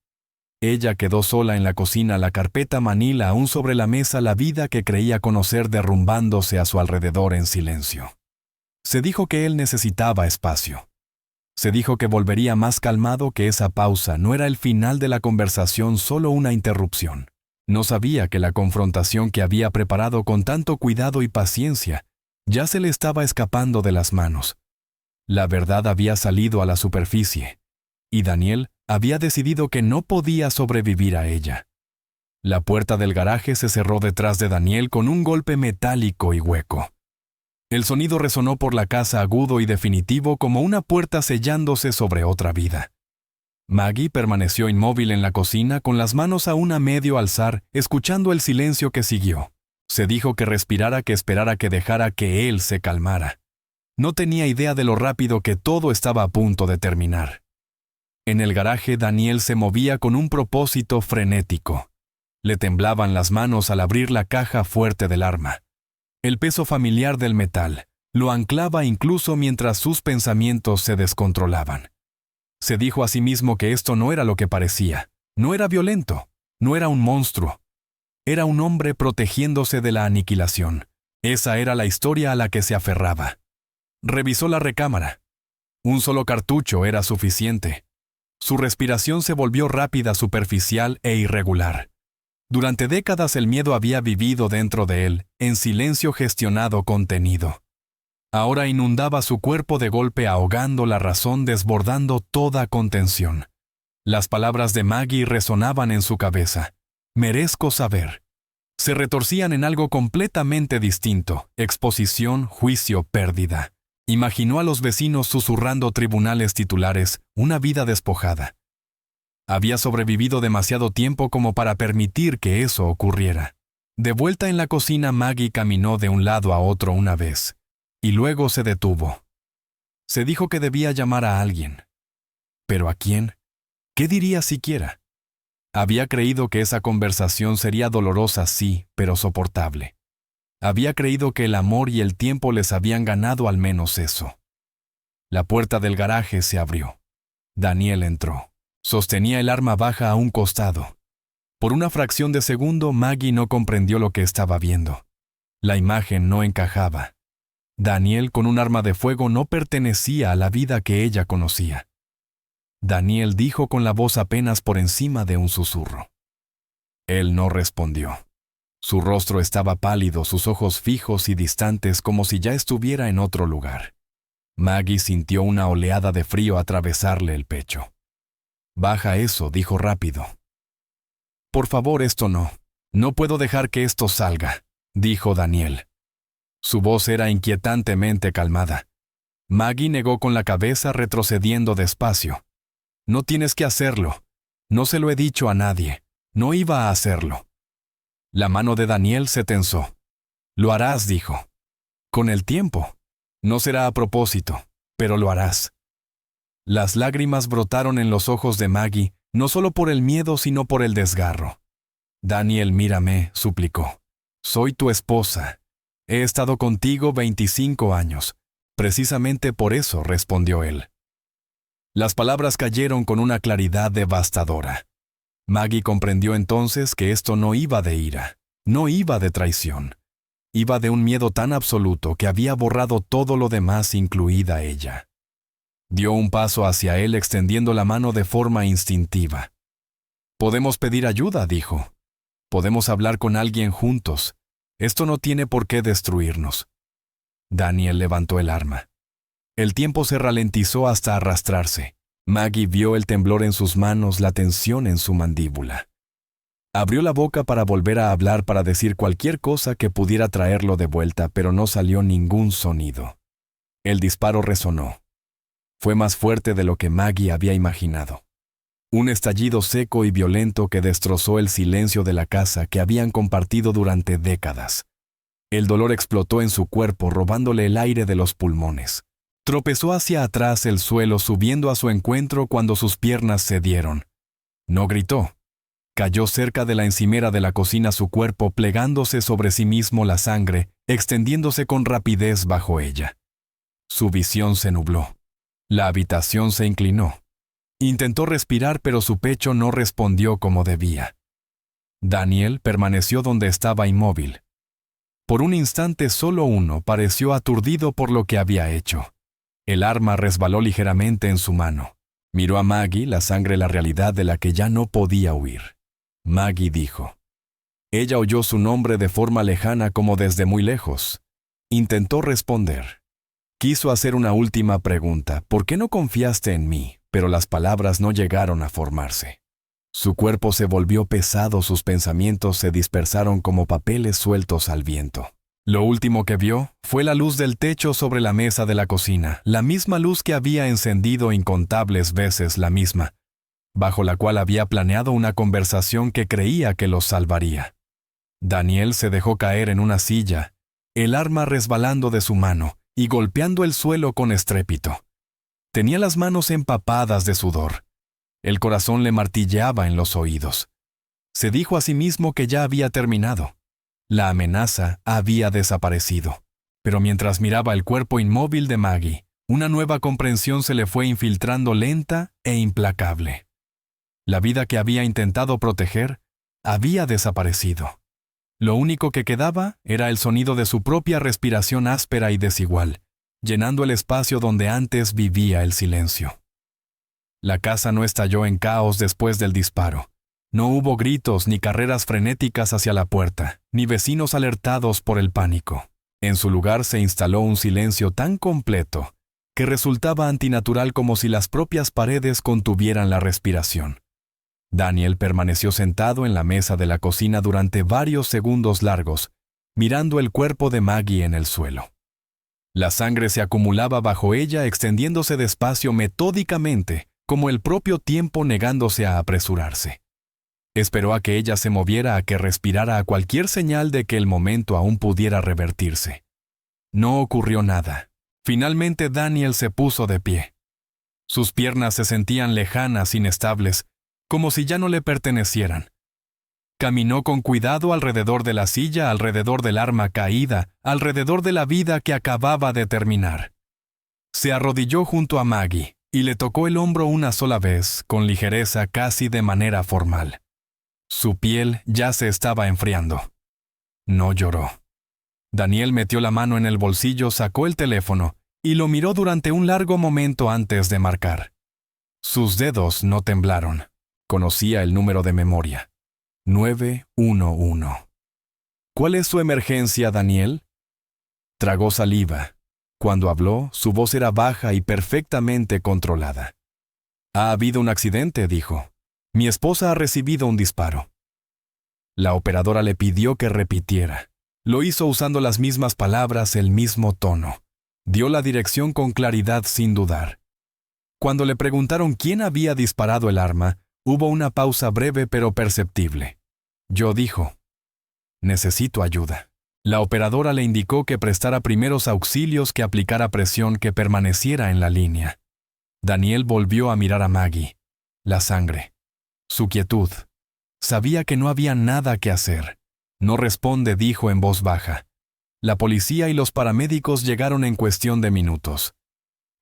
Ella quedó sola en la cocina, la carpeta manila aún sobre la mesa, la vida que creía conocer derrumbándose a su alrededor en silencio. Se dijo que él necesitaba espacio. Se dijo que volvería más calmado, que esa pausa no era el final de la conversación, solo una interrupción. No sabía que la confrontación que había preparado con tanto cuidado y paciencia ya se le estaba escapando de las manos. La verdad había salido a la superficie, y Daniel había decidido que no podía sobrevivir a ella. La puerta del garaje se cerró detrás de Daniel con un golpe metálico y hueco. El sonido resonó por la casa, agudo y definitivo, como una puerta sellándose sobre otra vida. Maggie permaneció inmóvil en la cocina, con las manos aún a medio alzar, escuchando el silencio que siguió. Se dijo que respirara, que esperara, que dejara que él se calmara. No tenía idea de lo rápido que todo estaba a punto de terminar. En el garaje, Daniel se movía con un propósito frenético. Le temblaban las manos al abrir la caja fuerte del arma. El peso familiar del metal lo anclaba incluso mientras sus pensamientos se descontrolaban. Se dijo a sí mismo que esto no era lo que parecía. No era violento, no era un monstruo. Era un hombre protegiéndose de la aniquilación. Esa era la historia a la que se aferraba. Revisó la recámara. Un solo cartucho era suficiente. Su respiración se volvió rápida, superficial e irregular. Durante décadas el miedo había vivido dentro de él, en silencio gestionado, contenido. Ahora inundaba su cuerpo de golpe, ahogando la razón, desbordando toda contención. Las palabras de Maggie resonaban en su cabeza. Merezco saber. Se retorcían en algo completamente distinto: exposición, juicio, pérdida. Imaginó a los vecinos susurrando tribunales titulares, una vida despojada. Había sobrevivido demasiado tiempo como para permitir que eso ocurriera. De vuelta en la cocina, Maggie caminó de un lado a otro una vez, y luego se detuvo. Se dijo que debía llamar a alguien. ¿Pero a quién? ¿Qué diría siquiera? Había creído que esa conversación sería dolorosa, sí, pero soportable. Había creído que el amor y el tiempo les habían ganado al menos eso. La puerta del garaje se abrió. Daniel entró. Sostenía el arma baja a un costado. Por una fracción de segundo, Maggie no comprendió lo que estaba viendo. La imagen no encajaba. Daniel con un arma de fuego no pertenecía a la vida que ella conocía. Daniel dijo con la voz apenas por encima de un susurro. Él no respondió. Su rostro estaba pálido, sus ojos fijos y distantes como si ya estuviera en otro lugar. Maggie sintió una oleada de frío atravesarle el pecho. «Baja eso», dijo rápido. «Por favor, esto no. No puedo dejar que esto salga», dijo Daniel. Su voz era inquietantemente calmada. Maggie negó con la cabeza, retrocediendo despacio. «No tienes que hacerlo. No se lo he dicho a nadie. No iba a hacerlo». La mano de Daniel se tensó. «Lo harás», dijo. «Con el tiempo. No será a propósito, pero lo harás». Las lágrimas brotaron en los ojos de Maggie, no solo por el miedo, sino por el desgarro. «Daniel, mírame», suplicó. «Soy tu esposa. He estado contigo 25 años. Precisamente por eso», respondió él. Las palabras cayeron con una claridad devastadora. Maggie comprendió entonces que esto no iba de ira, no iba de traición. Iba de un miedo tan absoluto que había borrado todo lo demás, incluida ella. Dio un paso hacia él extendiendo la mano de forma instintiva. «Podemos pedir ayuda», dijo. «Podemos hablar con alguien juntos. Esto no tiene por qué destruirnos». Daniel levantó el arma. El tiempo se ralentizó hasta arrastrarse. Maggie vio el temblor en sus manos, la tensión en su mandíbula. Abrió la boca para volver a hablar, para decir cualquier cosa que pudiera traerlo de vuelta, pero no salió ningún sonido. El disparo resonó. Fue más fuerte de lo que Maggie había imaginado. Un estallido seco y violento que destrozó el silencio de la casa que habían compartido durante décadas. El dolor explotó en su cuerpo, robándole el aire de los pulmones. Tropezó hacia atrás el suelo, subiendo a su encuentro cuando sus piernas cedieron. No gritó. Cayó cerca de la encimera de la cocina, su cuerpo plegándose sobre sí mismo, la sangre extendiéndose con rapidez bajo ella. Su visión se nubló. La habitación se inclinó. Intentó respirar, pero su pecho no respondió como debía. Daniel permaneció donde estaba, inmóvil. Por un instante, solo uno, pareció aturdido por lo que había hecho. El arma resbaló ligeramente en su mano. Miró a Maggie, la sangre, la realidad de la que ya no podía huir. Maggie dijo. Ella oyó su nombre de forma lejana, como desde muy lejos. Intentó responder. Quiso hacer una última pregunta. ¿Por qué no confiaste en mí? Pero las palabras no llegaron a formarse. Su cuerpo se volvió pesado, sus pensamientos se dispersaron como papeles sueltos al viento. Lo último que vio fue la luz del techo sobre la mesa de la cocina, la misma luz que había encendido incontables veces, la misma, bajo la cual había planeado una conversación que creía que los salvaría. Daniel se dejó caer en una silla, el arma resbalando de su mano y golpeando el suelo con estrépito. Tenía las manos empapadas de sudor. El corazón le martilleaba en los oídos. Se dijo a sí mismo que ya había terminado. La amenaza había desaparecido. Pero mientras miraba el cuerpo inmóvil de Maggie, una nueva comprensión se le fue infiltrando, lenta e implacable. La vida que había intentado proteger había desaparecido. Lo único que quedaba era el sonido de su propia respiración áspera y desigual, llenando el espacio donde antes vivía el silencio. La casa no estalló en caos después del disparo. No hubo gritos ni carreras frenéticas hacia la puerta, ni vecinos alertados por el pánico. En su lugar se instaló un silencio tan completo que resultaba antinatural, como si las propias paredes contuvieran la respiración. Daniel permaneció sentado en la mesa de la cocina durante varios segundos largos, mirando el cuerpo de Maggie en el suelo. La sangre se acumulaba bajo ella, extendiéndose despacio metódicamente, como el propio tiempo negándose a apresurarse. Esperó a que ella se moviera, a que respirara, a cualquier señal de que el momento aún pudiera revertirse. No ocurrió nada. Finalmente Daniel se puso de pie. Sus piernas se sentían lejanas, inestables, como si ya no le pertenecieran. Caminó con cuidado alrededor de la silla, alrededor del arma caída, alrededor de la vida que acababa de terminar. Se arrodilló junto a Maggie y le tocó el hombro una sola vez, con ligereza, casi de manera formal. Su piel ya se estaba enfriando. No lloró. Daniel metió la mano en el bolsillo, sacó el teléfono y lo miró durante un largo momento antes de marcar. Sus dedos no temblaron. Conocía el número de memoria. 911. ¿Cuál es su emergencia, Daniel? Tragó saliva. Cuando habló, su voz era baja y perfectamente controlada. Ha habido un accidente, dijo. Mi esposa ha recibido un disparo. La operadora le pidió que repitiera. Lo hizo usando las mismas palabras, el mismo tono. Dio la dirección con claridad sin dudar. Cuando le preguntaron quién había disparado el arma, hubo una pausa breve pero perceptible. Joe dijo, necesito ayuda. La operadora le indicó que prestara primeros auxilios, que aplicara presión, que permaneciera en la línea. Daniel volvió a mirar a Maggie. La sangre. Su quietud. Sabía que no había nada que hacer. No responde, dijo en voz baja. La policía y los paramédicos llegaron en cuestión de minutos.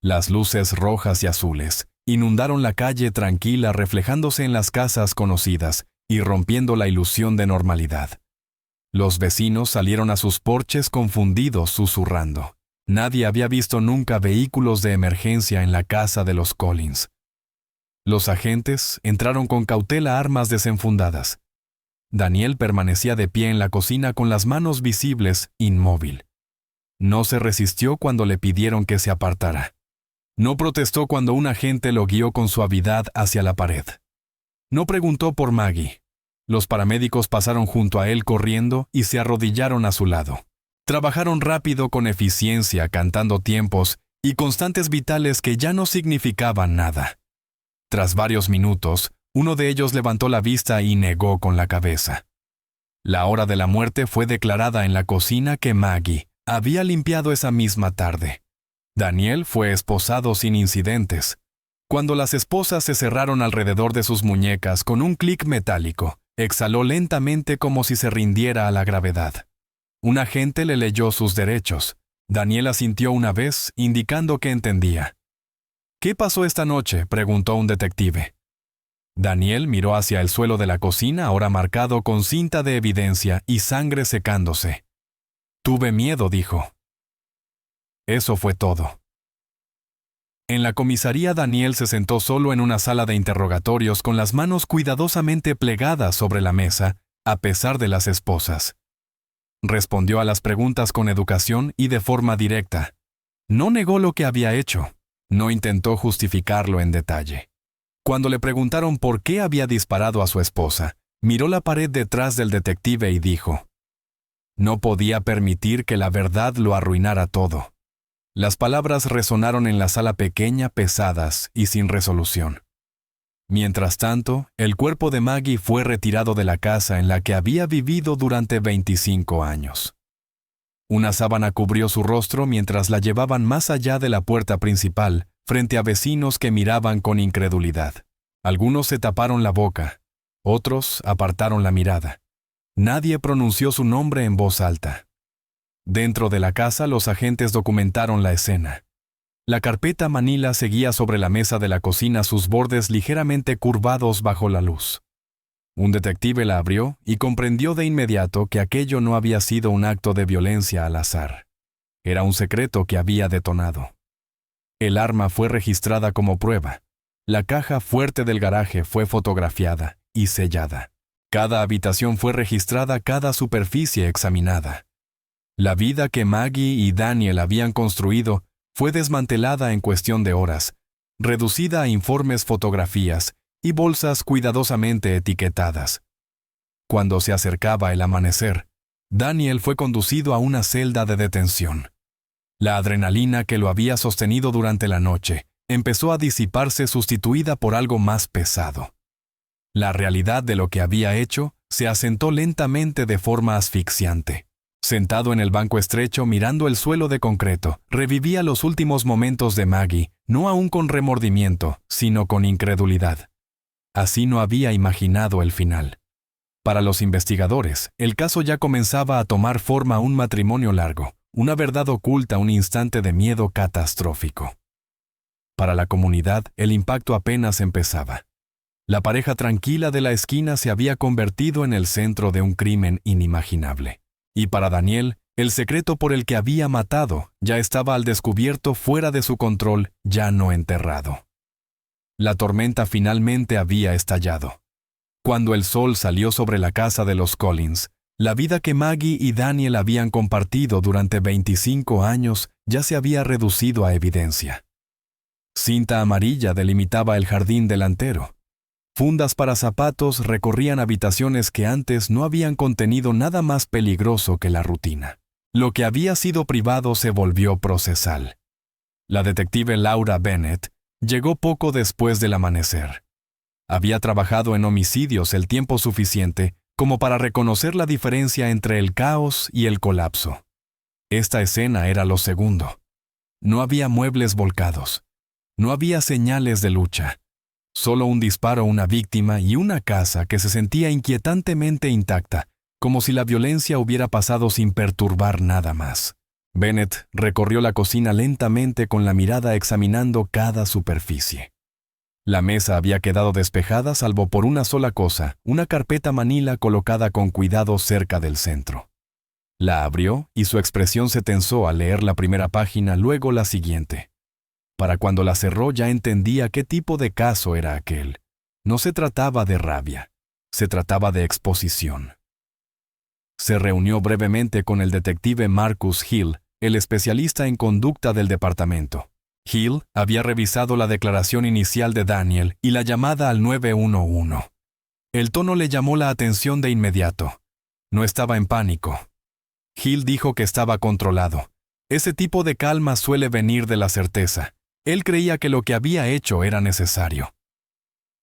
Las luces rojas y azules inundaron la calle tranquila, reflejándose en las casas conocidas y rompiendo la ilusión de normalidad. Los vecinos salieron a sus porches confundidos, susurrando. Nadie había visto nunca vehículos de emergencia en la casa de los Collins. Los agentes entraron con cautela, armas desenfundadas. Daniel permanecía de pie en la cocina con las manos visibles, inmóvil. No se resistió cuando le pidieron que se apartara. No protestó cuando un agente lo guió con suavidad hacia la pared. No preguntó por Maggie. Los paramédicos pasaron junto a él corriendo y se arrodillaron a su lado. Trabajaron rápido, con eficiencia, cantando tiempos y constantes vitales que ya no significaban nada. Tras varios minutos, uno de ellos levantó la vista y negó con la cabeza. La hora de la muerte fue declarada en la cocina que Maggie había limpiado esa misma tarde. Daniel fue esposado sin incidentes. Cuando las esposas se cerraron alrededor de sus muñecas con un clic metálico, exhaló lentamente como si se rindiera a la gravedad. Un agente le leyó sus derechos. Daniel asintió una vez, indicando que entendía. ¿Qué pasó esta noche?, preguntó un detective. Daniel miró hacia el suelo de la cocina, ahora marcado con cinta de evidencia y sangre secándose. Tuve miedo, dijo. Eso fue todo. En la comisaría, Daniel se sentó solo en una sala de interrogatorios con las manos cuidadosamente plegadas sobre la mesa, a pesar de las esposas. Respondió a las preguntas con educación y de forma directa. No negó lo que había hecho. No intentó justificarlo en detalle. Cuando le preguntaron por qué había disparado a su esposa, miró la pared detrás del detective y dijo, no podía permitir que la verdad lo arruinara todo. Las palabras resonaron en la sala pequeña, pesadas y sin resolución. Mientras tanto, el cuerpo de Maggie fue retirado de la casa en la que había vivido durante 25 años. Una sábana cubrió su rostro mientras la llevaban más allá de la puerta principal, frente a vecinos que miraban con incredulidad. Algunos se taparon la boca, otros apartaron la mirada. Nadie pronunció su nombre en voz alta. Dentro de la casa, los agentes documentaron la escena. La carpeta manila seguía sobre la mesa de la cocina, sus bordes ligeramente curvados bajo la luz. Un detective la abrió y comprendió de inmediato que aquello no había sido un acto de violencia al azar. Era un secreto que había detonado. El arma fue registrada como prueba. La caja fuerte del garaje fue fotografiada y sellada. Cada habitación fue registrada, cada superficie examinada. La vida que Maggie y Daniel habían construido fue desmantelada en cuestión de horas, reducida a informes, fotografías y bolsas cuidadosamente etiquetadas. Cuando se acercaba el amanecer, Daniel fue conducido a una celda de detención. La adrenalina que lo había sostenido durante la noche empezó a disiparse, sustituida por algo más pesado. La realidad de lo que había hecho se asentó lentamente de forma asfixiante. Sentado en el banco estrecho mirando el suelo de concreto, revivía los últimos momentos de Maggie, no aún con remordimiento, sino con incredulidad. Así no había imaginado el final. Para los investigadores, el caso ya comenzaba a tomar forma: un matrimonio largo, una verdad oculta, un instante de miedo catastrófico. Para la comunidad, el impacto apenas empezaba. La pareja tranquila de la esquina se había convertido en el centro de un crimen inimaginable. Y para Daniel, el secreto por el que había matado ya estaba al descubierto, fuera de su control, ya no enterrado. La tormenta finalmente había estallado. Cuando el sol salió sobre la casa de los Collins, la vida que Maggie y Daniel habían compartido durante 25 años ya se había reducido a evidencia. Cinta amarilla delimitaba el jardín delantero. Fundas para zapatos recorrían habitaciones que antes no habían contenido nada más peligroso que la rutina. Lo que había sido privado se volvió procesal. La detective Laura Bennett llegó poco después del amanecer. Había trabajado en homicidios el tiempo suficiente como para reconocer la diferencia entre el caos y el colapso. Esta escena era lo segundo. No había muebles volcados. No había señales de lucha. Solo un disparo a una víctima y una casa que se sentía inquietantemente intacta, como si la violencia hubiera pasado sin perturbar nada más. Bennett recorrió la cocina lentamente, con la mirada examinando cada superficie. La mesa había quedado despejada salvo por una sola cosa: una carpeta manila colocada con cuidado cerca del centro. La abrió y su expresión se tensó al leer la primera página, luego la siguiente. Para cuando la cerró ya entendía qué tipo de caso era aquel. No se trataba de rabia, se trataba de exposición. Se reunió brevemente con el detective Marcus Hill, el especialista en conducta del departamento. Hill había revisado la declaración inicial de Daniel y la llamada al 911. El tono le llamó la atención de inmediato. No estaba en pánico. Hill dijo que estaba controlado. Ese tipo de calma suele venir de la certeza. Él creía que lo que había hecho era necesario.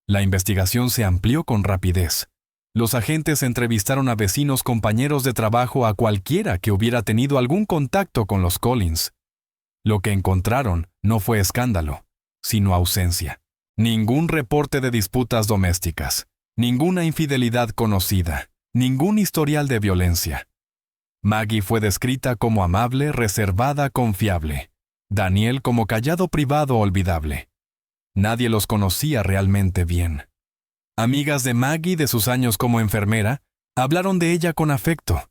La investigación se amplió con rapidez. Los agentes entrevistaron a vecinos, compañeros de trabajo, a cualquiera que hubiera tenido algún contacto con los Collins. Lo que encontraron no fue escándalo, sino ausencia. Ningún reporte de disputas domésticas, ninguna infidelidad conocida, ningún historial de violencia. Maggie fue descrita como amable, reservada, confiable. Daniel como callado, privado, olvidable. Nadie los conocía realmente bien. Amigas de Maggie de sus años como enfermera hablaron de ella con afecto.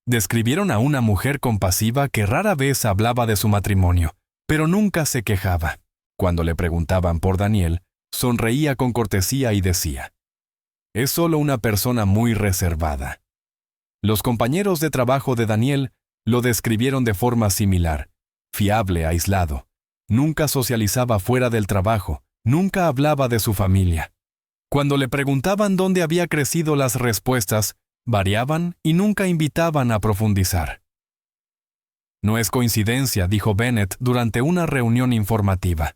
Describieron a una mujer compasiva que rara vez hablaba de su matrimonio, pero nunca se quejaba. Cuando le preguntaban por Daniel, sonreía con cortesía y decía: «Es solo una persona muy reservada». Los compañeros de trabajo de Daniel lo describieron de forma similar: fiable, aislado. Nunca socializaba fuera del trabajo, nunca hablaba de su familia. Cuando le preguntaban dónde había crecido, las respuestas variaban y nunca invitaban a profundizar. «No es coincidencia», dijo Bennett durante una reunión informativa.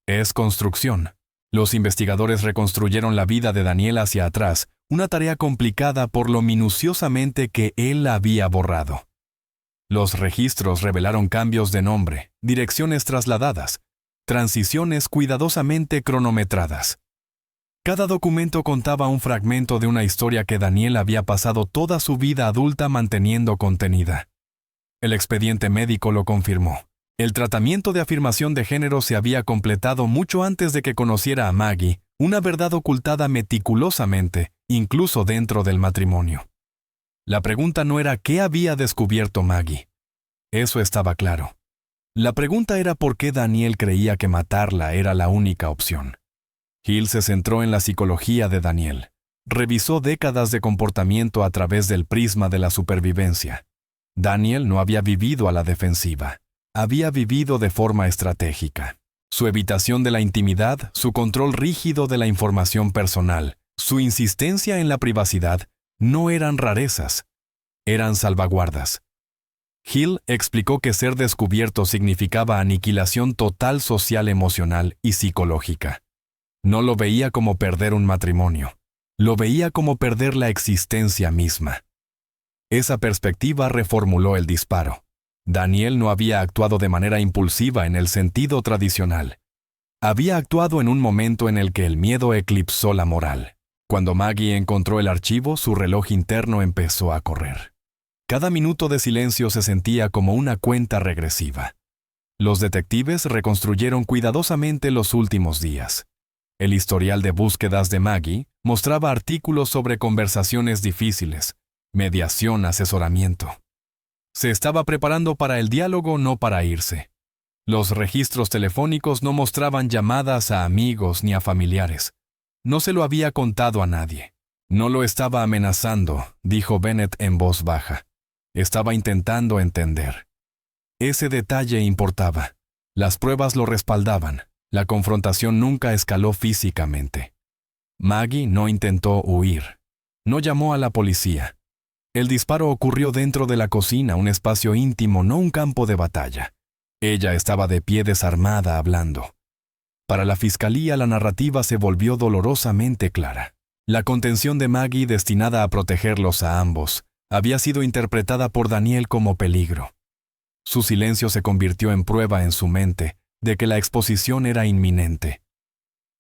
«Es construcción». Los investigadores reconstruyeron la vida de Daniel hacia atrás, una tarea complicada por lo minuciosamente que él la había borrado. Los registros revelaron cambios de nombre, direcciones trasladadas, transiciones cuidadosamente cronometradas. Cada documento contaba un fragmento de una historia que Daniel había pasado toda su vida adulta manteniendo contenida. El expediente médico lo confirmó. El tratamiento de afirmación de género se había completado mucho antes de que conociera a Maggie, una verdad ocultada meticulosamente, incluso dentro del matrimonio. La pregunta no era qué había descubierto Maggie. Eso estaba claro. La pregunta era por qué Daniel creía que matarla era la única opción. Hill se centró en la psicología de Daniel. Revisó décadas de comportamiento a través del prisma de la supervivencia. Daniel no había vivido a la defensiva. Había vivido de forma estratégica. Su evitación de la intimidad, su control rígido de la información personal, su insistencia en la privacidad, no eran rarezas, eran salvaguardas. Hill explicó que ser descubierto significaba aniquilación total social, emocional y psicológica. No lo veía como perder un matrimonio, lo veía como perder la existencia misma. Esa perspectiva reformuló el disparo. Daniel no había actuado de manera impulsiva en el sentido tradicional. Había actuado en un momento en el que el miedo eclipsó la moral. Cuando Maggie encontró el archivo, su reloj interno empezó a correr. Cada minuto de silencio se sentía como una cuenta regresiva. Los detectives reconstruyeron cuidadosamente los últimos días. El historial de búsquedas de Maggie mostraba artículos sobre conversaciones difíciles, mediación, asesoramiento. Se estaba preparando para el diálogo, no para irse. Los registros telefónicos no mostraban llamadas a amigos ni a familiares. No se lo había contado a nadie. No lo estaba amenazando, dijo Bennett en voz baja. Estaba intentando entender. Ese detalle importaba. Las pruebas lo respaldaban. La confrontación nunca escaló físicamente. Maggie no intentó huir. No llamó a la policía. El disparo ocurrió dentro de la cocina, un espacio íntimo, no un campo de batalla. Ella estaba de pie desarmada hablando. Para la fiscalía la narrativa se volvió dolorosamente clara. La contención de Maggie, destinada a protegerlos a ambos, había sido interpretada por Daniel como peligro. Su silencio se convirtió en prueba en su mente de que la exposición era inminente.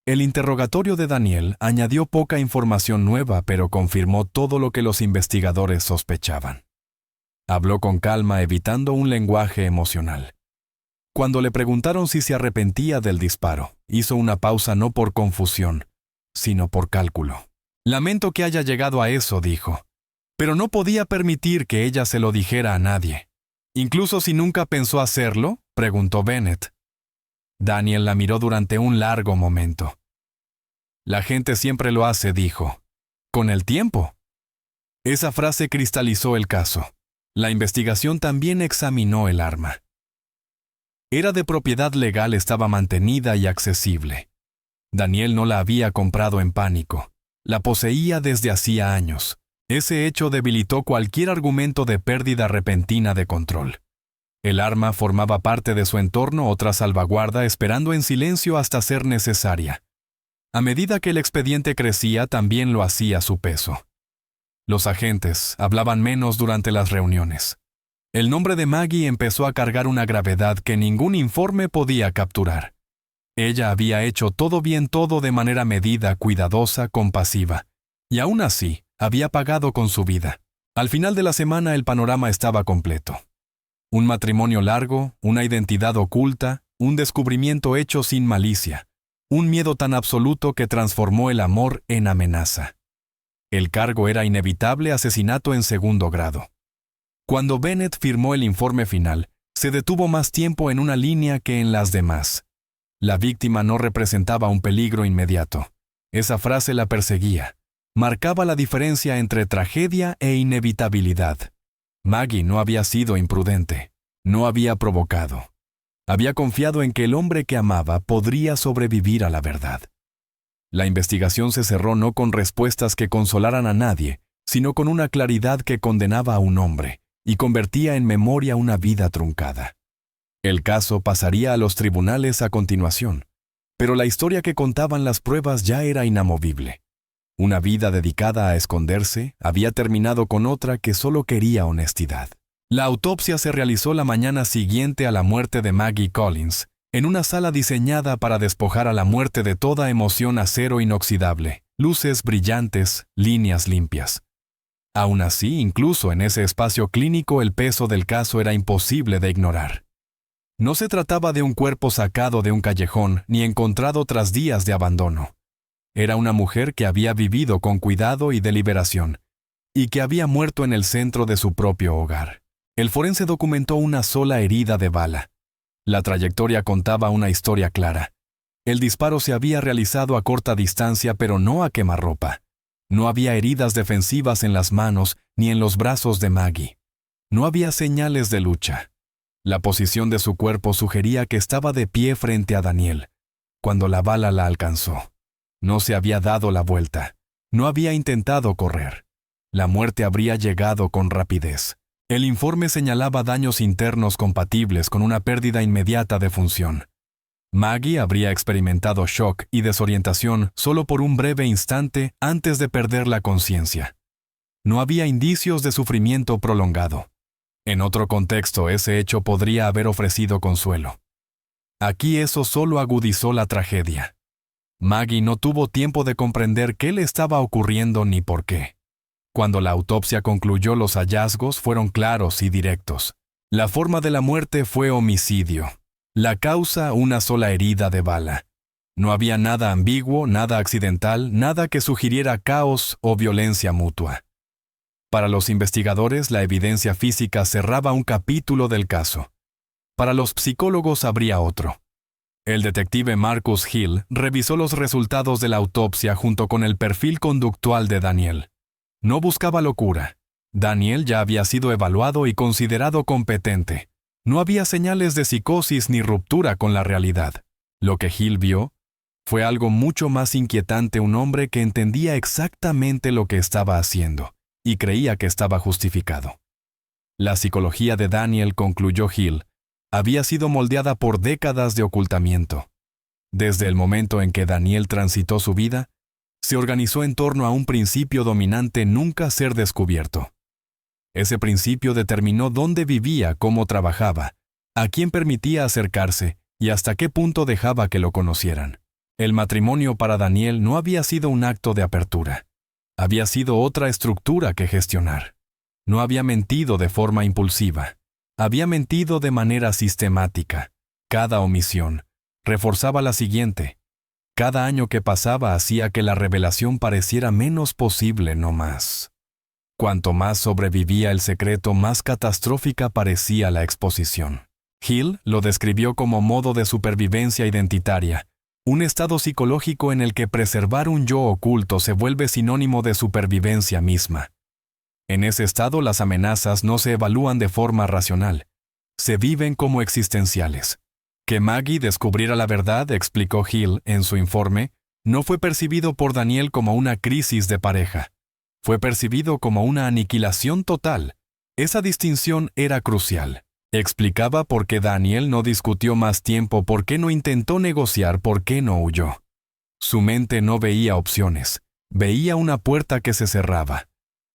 El interrogatorio de Daniel añadió poca información nueva, pero confirmó todo lo que los investigadores sospechaban. Habló con calma, evitando un lenguaje emocional. Cuando le preguntaron si se arrepentía del disparo, hizo una pausa no por confusión, sino por cálculo. Lamento que haya llegado a eso, dijo. Pero no podía permitir que ella se lo dijera a nadie. ¿Incluso si nunca pensó hacerlo?, preguntó Bennett. Daniel la miró durante un largo momento. La gente siempre lo hace, dijo. Con el tiempo. Esa frase cristalizó el caso. La investigación también examinó el arma. Era de propiedad legal, estaba mantenida y accesible. Daniel no la había comprado en pánico. La poseía desde hacía años. Ese hecho debilitó cualquier argumento de pérdida repentina de control. El arma formaba parte de su entorno, otra salvaguarda, esperando en silencio hasta ser necesaria. A medida que el expediente crecía, también lo hacía su peso. Los agentes hablaban menos durante las reuniones. El nombre de Maggie empezó a cargar una gravedad que ningún informe podía capturar. Ella había hecho todo bien, todo de manera medida, cuidadosa, compasiva. Y aún así, había pagado con su vida. Al final de la semana el panorama estaba completo. Un matrimonio largo, una identidad oculta, un descubrimiento hecho sin malicia, un miedo tan absoluto que transformó el amor en amenaza. El cargo era inevitable: asesinato en segundo grado. Cuando Bennett firmó el informe final, se detuvo más tiempo en una línea que en las demás. La víctima no representaba un peligro inmediato. Esa frase la perseguía. Marcaba la diferencia entre tragedia e inevitabilidad. Maggie no había sido imprudente, no había provocado. Había confiado en que el hombre que amaba podría sobrevivir a la verdad. La investigación se cerró no con respuestas que consolaran a nadie, sino con una claridad que condenaba a un hombre y convertía en memoria una vida truncada. El caso pasaría a los tribunales a continuación, pero la historia que contaban las pruebas ya era inamovible. Una vida dedicada a esconderse había terminado con otra que solo quería honestidad. La autopsia se realizó la mañana siguiente a la muerte de Maggie Collins, en una sala diseñada para despojar a la muerte de toda emoción: acero inoxidable, luces brillantes, líneas limpias. Aún así, incluso en ese espacio clínico, el peso del caso era imposible de ignorar. No se trataba de un cuerpo sacado de un callejón ni encontrado tras días de abandono. Era una mujer que había vivido con cuidado y deliberación, y que había muerto en el centro de su propio hogar. El forense documentó una sola herida de bala. La trayectoria contaba una historia clara. El disparo se había realizado a corta distancia, pero no a quemarropa. No había heridas defensivas en las manos ni en los brazos de Maggie. No había señales de lucha. La posición de su cuerpo sugería que estaba de pie frente a Daniel, cuando la bala la alcanzó. No se había dado la vuelta. No había intentado correr. La muerte habría llegado con rapidez. El informe señalaba daños internos compatibles con una pérdida inmediata de función. Maggie habría experimentado shock y desorientación solo por un breve instante antes de perder la conciencia. No había indicios de sufrimiento prolongado. En otro contexto, ese hecho podría haber ofrecido consuelo. Aquí eso solo agudizó la tragedia. Maggie no tuvo tiempo de comprender qué le estaba ocurriendo ni por qué. Cuando la autopsia concluyó, los hallazgos fueron claros y directos. La forma de la muerte fue homicidio. La causa, una sola herida de bala. No había nada ambiguo, nada accidental, nada que sugiriera caos o violencia mutua. Para los investigadores, la evidencia física cerraba un capítulo del caso. Para los psicólogos habría otro. El detective Marcus Hill revisó los resultados de la autopsia junto con el perfil conductual de Daniel. No buscaba locura. Daniel ya había sido evaluado y considerado competente. No había señales de psicosis ni ruptura con la realidad. Lo que Hill vio fue algo mucho más inquietante: un hombre que entendía exactamente lo que estaba haciendo y creía que estaba justificado. La psicología de Daniel, concluyó Hill, había sido moldeada por décadas de ocultamiento. Desde el momento en que Daniel transitó su vida, se organizó en torno a un principio dominante: nunca ser descubierto. Ese principio determinó dónde vivía, cómo trabajaba, a quién permitía acercarse y hasta qué punto dejaba que lo conocieran. El matrimonio para Daniel no había sido un acto de apertura. Había sido otra estructura que gestionar. No había mentido de forma impulsiva. Había mentido de manera sistemática. Cada omisión reforzaba la siguiente. Cada año que pasaba hacía que la revelación pareciera menos posible, no más. Cuanto más sobrevivía el secreto, más catastrófica parecía la exposición. Hill lo describió como modo de supervivencia identitaria, un estado psicológico en el que preservar un yo oculto se vuelve sinónimo de supervivencia misma. En ese estado, las amenazas no se evalúan de forma racional, se viven como existenciales. Que Maggie descubriera la verdad, explicó Hill en su informe, no fue percibido por Daniel como una crisis de pareja. Fue percibido como una aniquilación total. Esa distinción era crucial. Explicaba por qué Daniel no discutió más tiempo, por qué no intentó negociar, por qué no huyó. Su mente no veía opciones, veía una puerta que se cerraba.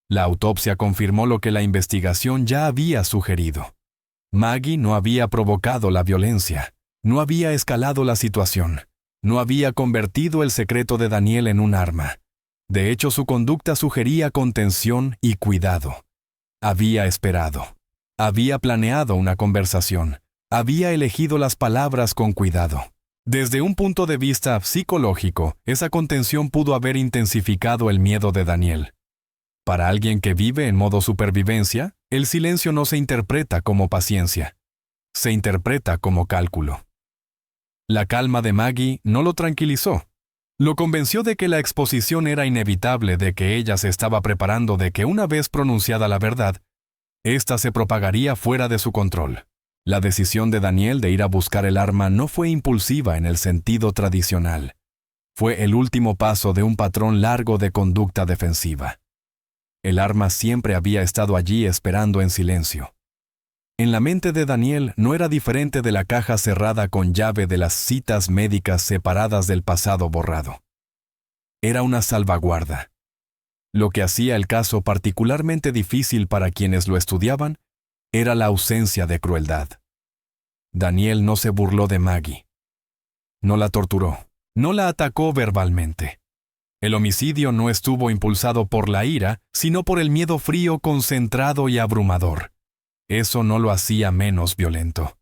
La autopsia confirmó lo que la investigación ya había sugerido. Maggie no había provocado la violencia, no había escalado la situación, no había convertido el secreto de Daniel en un arma. De hecho, su conducta sugería contención y cuidado. Había esperado. Había planeado una conversación. Había elegido las palabras con cuidado. Desde un punto de vista psicológico, esa contención pudo haber intensificado el miedo de Daniel. Para alguien que vive en modo supervivencia, el silencio no se interpreta como paciencia. Se interpreta como cálculo. La calma de Maggie no lo tranquilizó. Lo convenció de que la exposición era inevitable, de que ella se estaba preparando, de que una vez pronunciada la verdad, ésta se propagaría fuera de su control. La decisión de Daniel de ir a buscar el arma no fue impulsiva en el sentido tradicional. Fue el último paso de un patrón largo de conducta defensiva. El arma siempre había estado allí esperando en silencio. En la mente de Daniel no era diferente de la caja cerrada con llave de las citas médicas separadas del pasado borrado. Era una salvaguarda. Lo que hacía el caso particularmente difícil para quienes lo estudiaban era la ausencia de crueldad. Daniel no se burló de Maggie. No la torturó. No la atacó verbalmente. El homicidio no estuvo impulsado por la ira, sino por el miedo frío, concentrado y abrumador. Eso no lo hacía menos violento.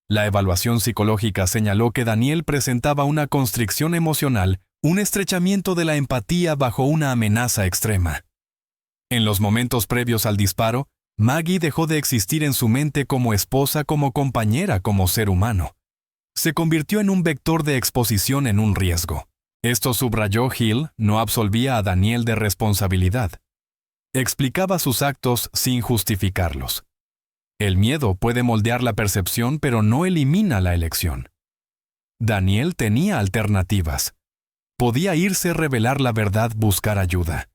La evaluación psicológica señaló que Daniel presentaba una constricción emocional, un estrechamiento de la empatía bajo una amenaza extrema. En los momentos previos al disparo, Maggie dejó de existir en su mente como esposa, como compañera, como ser humano. Se convirtió en un vector de exposición, en un riesgo. Esto, subrayó Hill, no absolvía a Daniel de responsabilidad. Explicaba sus actos sin justificarlos. El miedo puede moldear la percepción, pero no elimina la elección. Daniel tenía alternativas. Podía irse, revelar la verdad, buscar ayuda.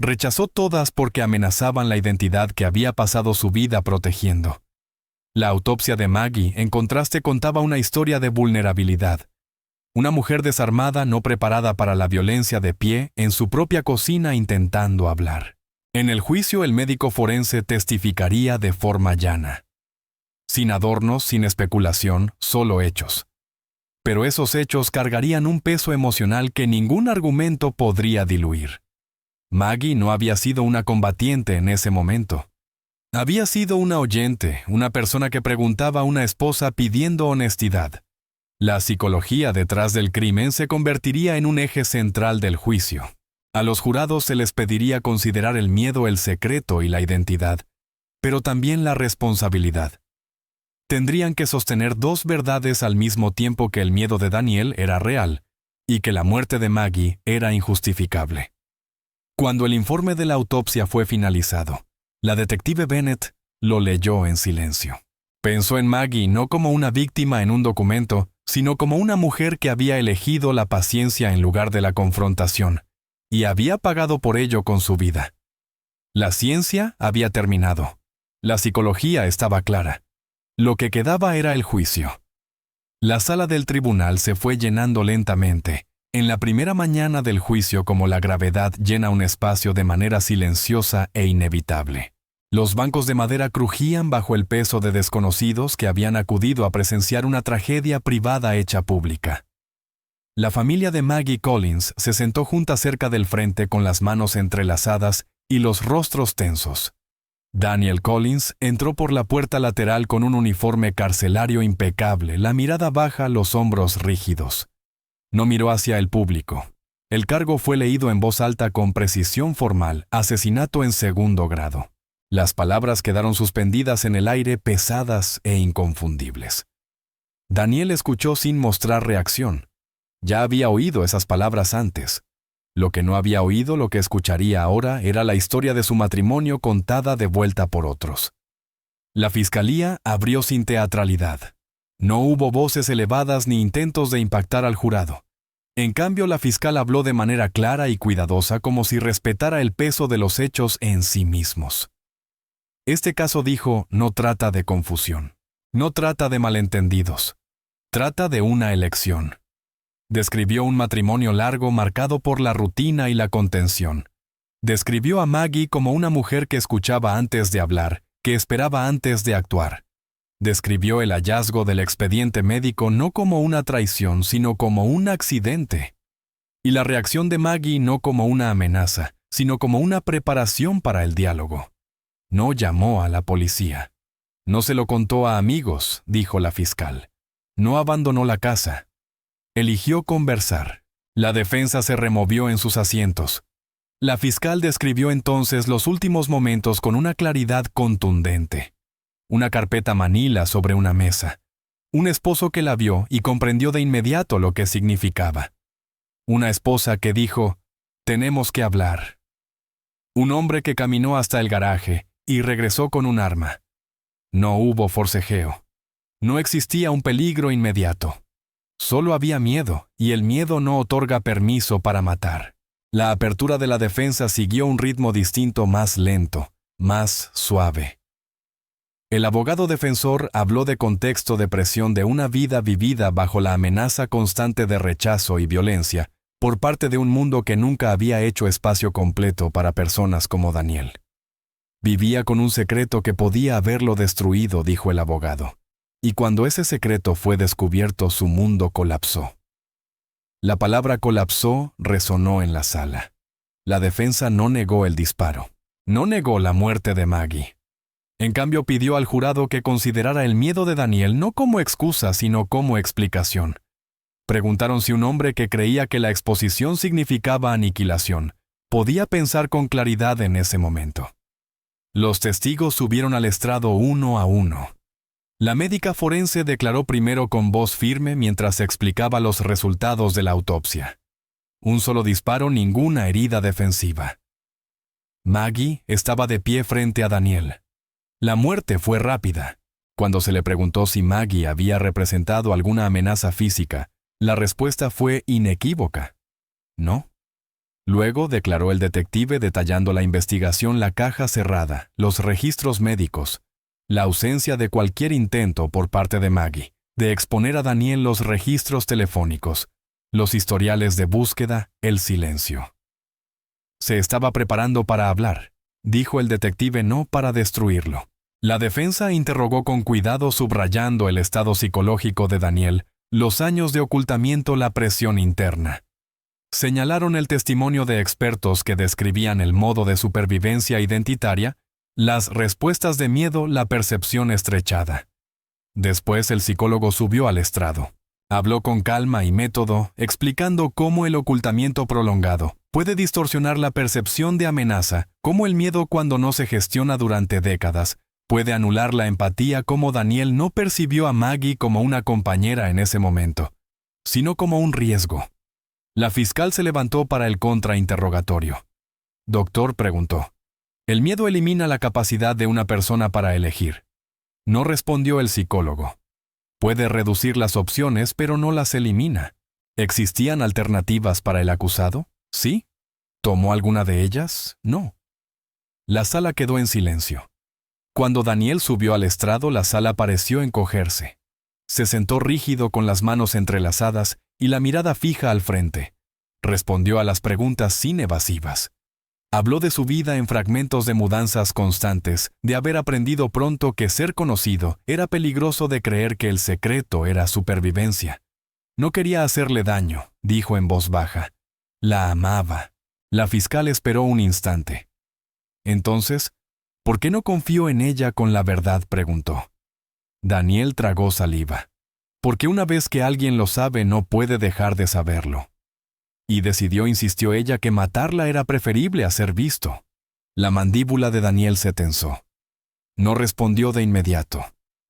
Rechazó todas porque amenazaban la identidad que había pasado su vida protegiendo. La autopsia de Maggie, en contraste, contaba una historia de vulnerabilidad. Una mujer desarmada, no preparada para la violencia, de pie en su propia cocina intentando hablar. En el juicio, el médico forense testificaría de forma llana. Sin adornos, sin especulación, solo hechos. Pero esos hechos cargarían un peso emocional que ningún argumento podría diluir. Maggie no había sido una combatiente en ese momento. Había sido una oyente, una persona que preguntaba a una esposa pidiendo honestidad. La psicología detrás del crimen se convertiría en un eje central del juicio. A los jurados se les pediría considerar el miedo, el secreto y la identidad, pero también la responsabilidad. Tendrían que sostener dos verdades al mismo tiempo: que el miedo de Daniel era real y que la muerte de Maggie era injustificable. Cuando el informe de la autopsia fue finalizado, la detective Bennett lo leyó en silencio. Pensó en Maggie no como una víctima en un documento, sino como una mujer que había elegido la paciencia en lugar de la confrontación, y había pagado por ello con su vida. La ciencia había terminado. La psicología estaba clara. Lo que quedaba era el juicio. La sala del tribunal se fue llenando lentamente. En la primera mañana del juicio, como la gravedad llena un espacio de manera silenciosa e inevitable. Los bancos de madera crujían bajo el peso de desconocidos que habían acudido a presenciar una tragedia privada hecha pública. La familia de Maggie Collins se sentó junta cerca del frente con las manos entrelazadas y los rostros tensos. Daniel Collins entró por la puerta lateral con un uniforme carcelario impecable, la mirada baja, los hombros rígidos. No miró hacia el público. El cargo fue leído en voz alta con precisión formal: asesinato en segundo grado. Las palabras quedaron suspendidas en el aire, pesadas e inconfundibles. Daniel escuchó sin mostrar reacción. Ya había oído esas palabras antes. Lo que no había oído, lo que escucharía ahora, era la historia de su matrimonio contada de vuelta por otros. La fiscalía abrió sin teatralidad. No hubo voces elevadas ni intentos de impactar al jurado. En cambio, la fiscal habló de manera clara y cuidadosa, como si respetara el peso de los hechos en sí mismos. Este caso, dijo, no trata de confusión. No trata de malentendidos. Trata de una elección. Describió un matrimonio largo marcado por la rutina y la contención. Describió a Maggie como una mujer que escuchaba antes de hablar, que esperaba antes de actuar. Describió el hallazgo del expediente médico no como una traición, sino como un accidente. Y la reacción de Maggie no como una amenaza, sino como una preparación para el diálogo. No llamó a la policía. No se lo contó a amigos, dijo la fiscal. No abandonó la casa. Eligió conversar. La defensa se removió en sus asientos. La fiscal describió entonces los últimos momentos con una claridad contundente. Una carpeta manila sobre una mesa. Un esposo que la vio y comprendió de inmediato lo que significaba. Una esposa que dijo, «Tenemos que hablar». Un hombre que caminó hasta el garaje y regresó con un arma. No hubo forcejeo. No existía un peligro inmediato. Solo había miedo, y el miedo no otorga permiso para matar. La apertura de la defensa siguió un ritmo distinto, más lento, más suave. El abogado defensor habló de contexto de presión, de una vida vivida bajo la amenaza constante de rechazo y violencia por parte de un mundo que nunca había hecho espacio completo para personas como Daniel. Vivía con un secreto que podía haberlo destruido, dijo el abogado. Y cuando ese secreto fue descubierto, su mundo colapsó. La palabra colapsó resonó en la sala. La defensa no negó el disparo. No negó la muerte de Maggie. En cambio, pidió al jurado que considerara el miedo de Daniel no como excusa, sino como explicación. Preguntaron si un hombre que creía que la exposición significaba aniquilación podía pensar con claridad en ese momento. Los testigos subieron al estrado uno a uno. La médica forense declaró primero con voz firme mientras explicaba los resultados de la autopsia. Un solo disparo, ninguna herida defensiva. Maggie estaba de pie frente a Daniel. La muerte fue rápida. Cuando se le preguntó si Maggie había representado alguna amenaza física, la respuesta fue inequívoca. No. Luego declaró el detective detallando la investigación, la caja cerrada, los registros médicos, la ausencia de cualquier intento por parte de Maggie de exponer a Daniel, los registros telefónicos, los historiales de búsqueda, el silencio. Se estaba preparando para hablar, dijo el detective, no para destruirlo. La defensa interrogó con cuidado, subrayando el estado psicológico de Daniel, los años de ocultamiento, la presión interna. Señalaron el testimonio de expertos que describían el modo de supervivencia identitaria, las respuestas de miedo, la percepción estrechada. Después el psicólogo subió al estrado. Habló con calma y método, explicando cómo el ocultamiento prolongado puede distorsionar la percepción de amenaza, cómo el miedo, cuando no se gestiona durante décadas, puede anular la empatía, cómo Daniel no percibió a Maggie como una compañera en ese momento, sino como un riesgo. La fiscal se levantó para el contrainterrogatorio. Doctor, preguntó. El miedo elimina la capacidad de una persona para elegir. No respondió el psicólogo. Puede reducir las opciones, pero no las elimina. ¿Existían alternativas para el acusado? Sí. ¿Tomó alguna de ellas? No. La sala quedó en silencio. Cuando Daniel subió al estrado, la sala pareció encogerse. Se sentó rígido con las manos entrelazadas y la mirada fija al frente. Respondió a las preguntas sin evasivas. Habló de su vida en fragmentos, de mudanzas constantes, de haber aprendido pronto que ser conocido era peligroso, de creer que el secreto era supervivencia. No quería hacerle daño, dijo en voz baja. La amaba. La fiscal esperó un instante. Entonces, ¿por qué no confió en ella con la verdad?, preguntó. Daniel tragó saliva. Porque una vez que alguien lo sabe, no puede dejar de saberlo. Y decidió, insistió ella, que matarla era preferible a ser visto. La mandíbula de Daniel se tensó. No respondió de inmediato.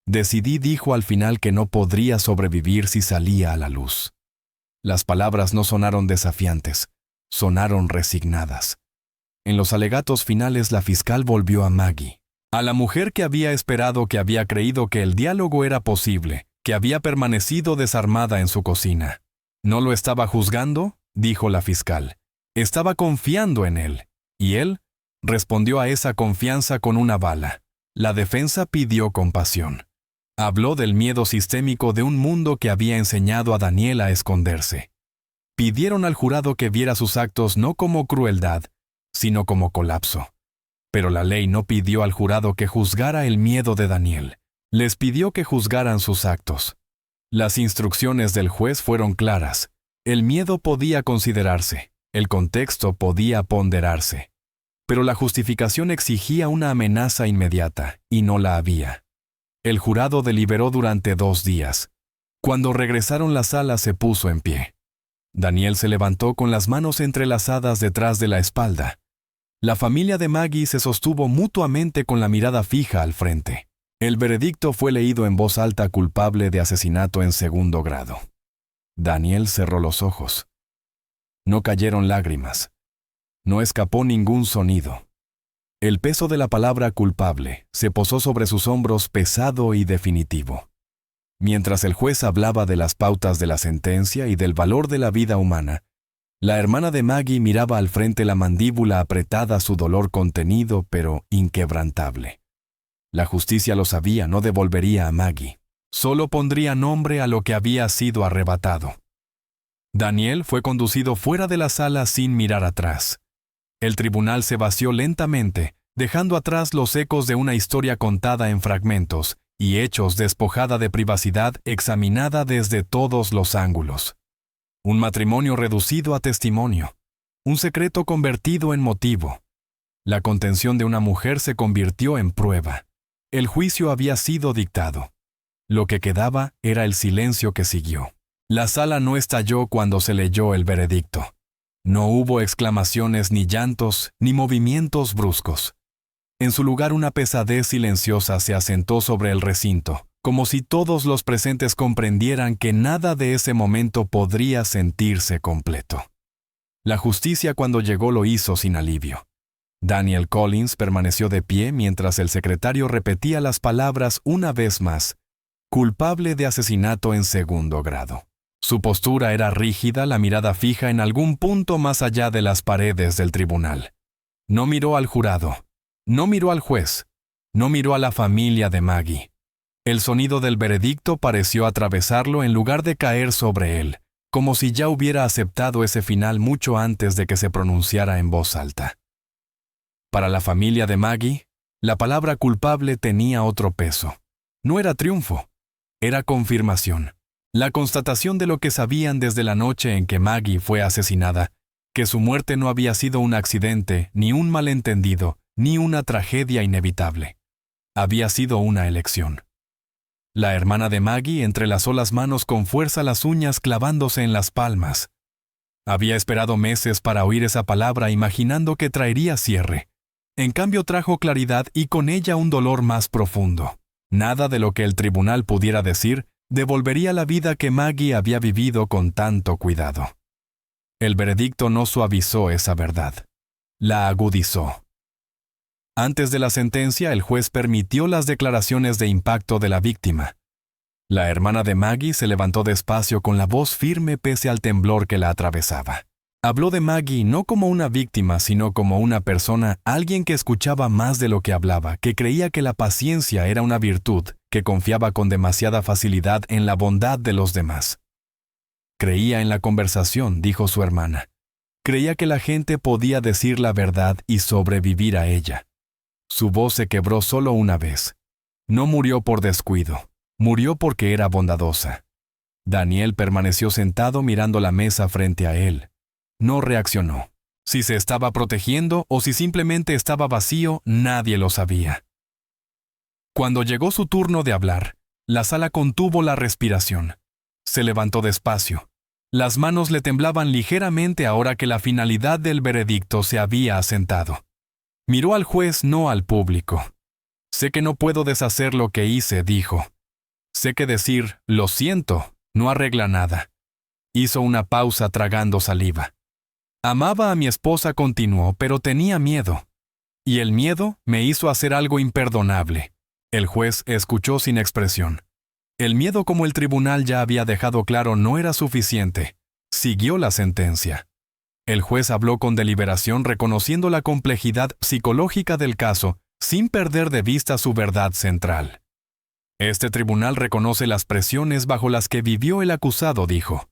Decidí, dijo al final, que no podría sobrevivir si salía a la luz. Las palabras no sonaron desafiantes, sonaron resignadas. En los alegatos finales, la fiscal volvió a Maggie, a la mujer que había esperado, que había creído que el diálogo era posible, que había permanecido desarmada en su cocina. ¿No lo estaba juzgando?, dijo la fiscal. Estaba confiando en él. ¿Y él? Respondió a esa confianza con una bala. La defensa pidió compasión. Habló del miedo sistémico de un mundo que había enseñado a Daniel a esconderse. Pidieron al jurado que viera sus actos no como crueldad, sino como colapso. Pero la ley no pidió al jurado que juzgara el miedo de Daniel. Les pidió que juzgaran sus actos. Las instrucciones del juez fueron claras. El miedo podía considerarse, el contexto podía ponderarse. Pero la justificación exigía una amenaza inmediata, y no la había. El jurado deliberó durante 2 días. Cuando regresaron, la sala se puso en pie. Daniel se levantó con las manos entrelazadas detrás de la espalda. La familia de Maggie se sostuvo mutuamente con la mirada fija al frente. El veredicto fue leído en voz alta: culpable de asesinato en 2º grado. Daniel cerró los ojos. No cayeron lágrimas. No escapó ningún sonido. El peso de la palabra culpable se posó sobre sus hombros, pesado y definitivo. Mientras el juez hablaba de las pautas de la sentencia y del valor de la vida humana, la hermana de Maggie miraba al frente, la mandíbula apretada, su dolor contenido pero inquebrantable. La justicia lo sabía, no devolvería a Maggie. Solo pondría nombre a lo que había sido arrebatado. Daniel fue conducido fuera de la sala sin mirar atrás. El tribunal se vació lentamente, dejando atrás los ecos de una historia contada en fragmentos y hechos, despojada de privacidad, examinada desde todos los ángulos. Un matrimonio reducido a testimonio. Un secreto convertido en motivo. La contención de una mujer se convirtió en prueba. El juicio había sido dictado. Lo que quedaba era el silencio que siguió. La sala no estalló cuando se leyó el veredicto. No hubo exclamaciones, ni llantos, ni movimientos bruscos. En su lugar, una pesadez silenciosa se asentó sobre el recinto, como si todos los presentes comprendieran que nada de ese momento podría sentirse completo. La justicia, cuando llegó, lo hizo sin alivio. Daniel Collins permaneció de pie mientras el secretario repetía las palabras una vez más: culpable de asesinato en 2º grado. Su postura era rígida, la mirada fija en algún punto más allá de las paredes del tribunal. No miró al jurado, no miró al juez, no miró a la familia de Maggie. El sonido del veredicto pareció atravesarlo en lugar de caer sobre él, como si ya hubiera aceptado ese final mucho antes de que se pronunciara en voz alta. Para la familia de Maggie, la palabra culpable tenía otro peso. No era triunfo, era confirmación. La constatación de lo que sabían desde la noche en que Maggie fue asesinada, que su muerte no había sido un accidente, ni un malentendido, ni una tragedia inevitable. Había sido una elección. La hermana de Maggie entrelazó las manos con fuerza, las uñas clavándose en las palmas. Había esperado meses para oír esa palabra imaginando que traería cierre. En cambio trajo claridad y con ella un dolor más profundo. Nada de lo que el tribunal pudiera decir devolvería la vida que Maggie había vivido con tanto cuidado. El veredicto no suavizó esa verdad, la agudizó. Antes de la sentencia, el juez permitió las declaraciones de impacto de la víctima. La hermana de Maggie se levantó despacio con la voz firme pese al temblor que la atravesaba. Habló de Maggie no como una víctima, sino como una persona, alguien que escuchaba más de lo que hablaba, que creía que la paciencia era una virtud, que confiaba con demasiada facilidad en la bondad de los demás. Creía en la conversación, dijo su hermana. Creía que la gente podía decir la verdad y sobrevivir a ella. Su voz se quebró solo una vez. No murió por descuido, murió porque era bondadosa. Daniel permaneció sentado mirando la mesa frente a él. No reaccionó. Si se estaba protegiendo o si simplemente estaba vacío, nadie lo sabía. Cuando llegó su turno de hablar, la sala contuvo la respiración. Se levantó despacio. Las manos le temblaban ligeramente ahora que la finalidad del veredicto se había asentado. Miró al juez, no al público. Sé que no puedo deshacer lo que hice, dijo. Sé que decir, lo siento, no arregla nada. Hizo una pausa tragando saliva. Amaba a mi esposa, continuó, pero tenía miedo. Y el miedo me hizo hacer algo imperdonable. El juez escuchó sin expresión. El miedo, como el tribunal ya había dejado claro, no era suficiente. Siguió la sentencia. El juez habló con deliberación, reconociendo la complejidad psicológica del caso, sin perder de vista su verdad central. Este tribunal reconoce las presiones bajo las que vivió el acusado, dijo.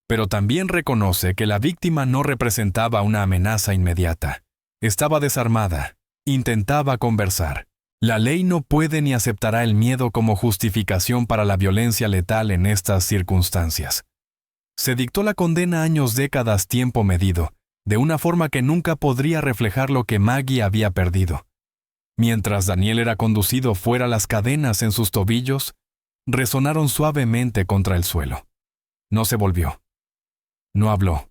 Pero también reconoce que la víctima no representaba una amenaza inmediata. Estaba desarmada. Intentaba conversar. La ley no puede ni aceptará el miedo como justificación para la violencia letal en estas circunstancias. Se dictó la condena a años, décadas, tiempo medido, de una forma que nunca podría reflejar lo que Maggie había perdido. Mientras Daniel era conducido fuera, las cadenas en sus tobillos resonaron suavemente contra el suelo. No se volvió. No habló.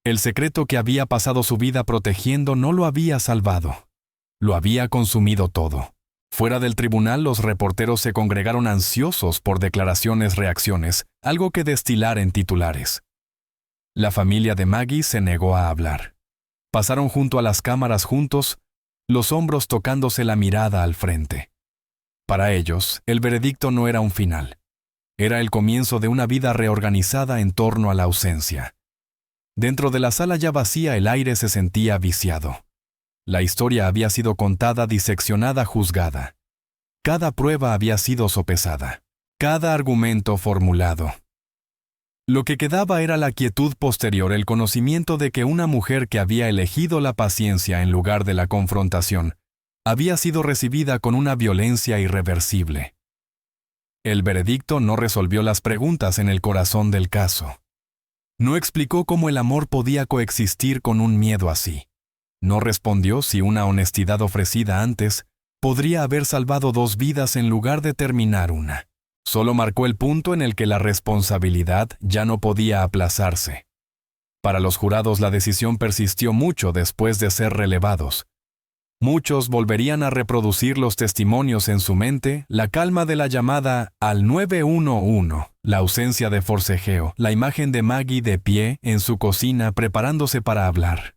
El secreto que había pasado su vida protegiendo no lo había salvado. Lo había consumido todo. Fuera del tribunal, los reporteros se congregaron ansiosos por declaraciones-reacciones, algo que destilar en titulares. La familia de Maggie se negó a hablar. Pasaron junto a las cámaras juntos, los hombros tocándose, la mirada al frente. Para ellos, el veredicto no era un final. Era el comienzo de una vida reorganizada en torno a la ausencia. Dentro de la sala ya vacía, el aire se sentía viciado. La historia había sido contada, diseccionada, juzgada. Cada prueba había sido sopesada. Cada argumento formulado. Lo que quedaba era la quietud posterior, el conocimiento de que una mujer que había elegido la paciencia en lugar de la confrontación había sido recibida con una violencia irreversible. El veredicto no resolvió las preguntas en el corazón del caso. No explicó cómo el amor podía coexistir con un miedo así. No respondió si una honestidad ofrecida antes podría haber salvado 2 vidas en lugar de terminar una. Solo marcó el punto en el que la responsabilidad ya no podía aplazarse. Para los jurados, la decisión persistió mucho después de ser relevados. Muchos volverían a reproducir los testimonios en su mente, la calma de la llamada al 911, la ausencia de forcejeo, la imagen de Maggie de pie en su cocina preparándose para hablar.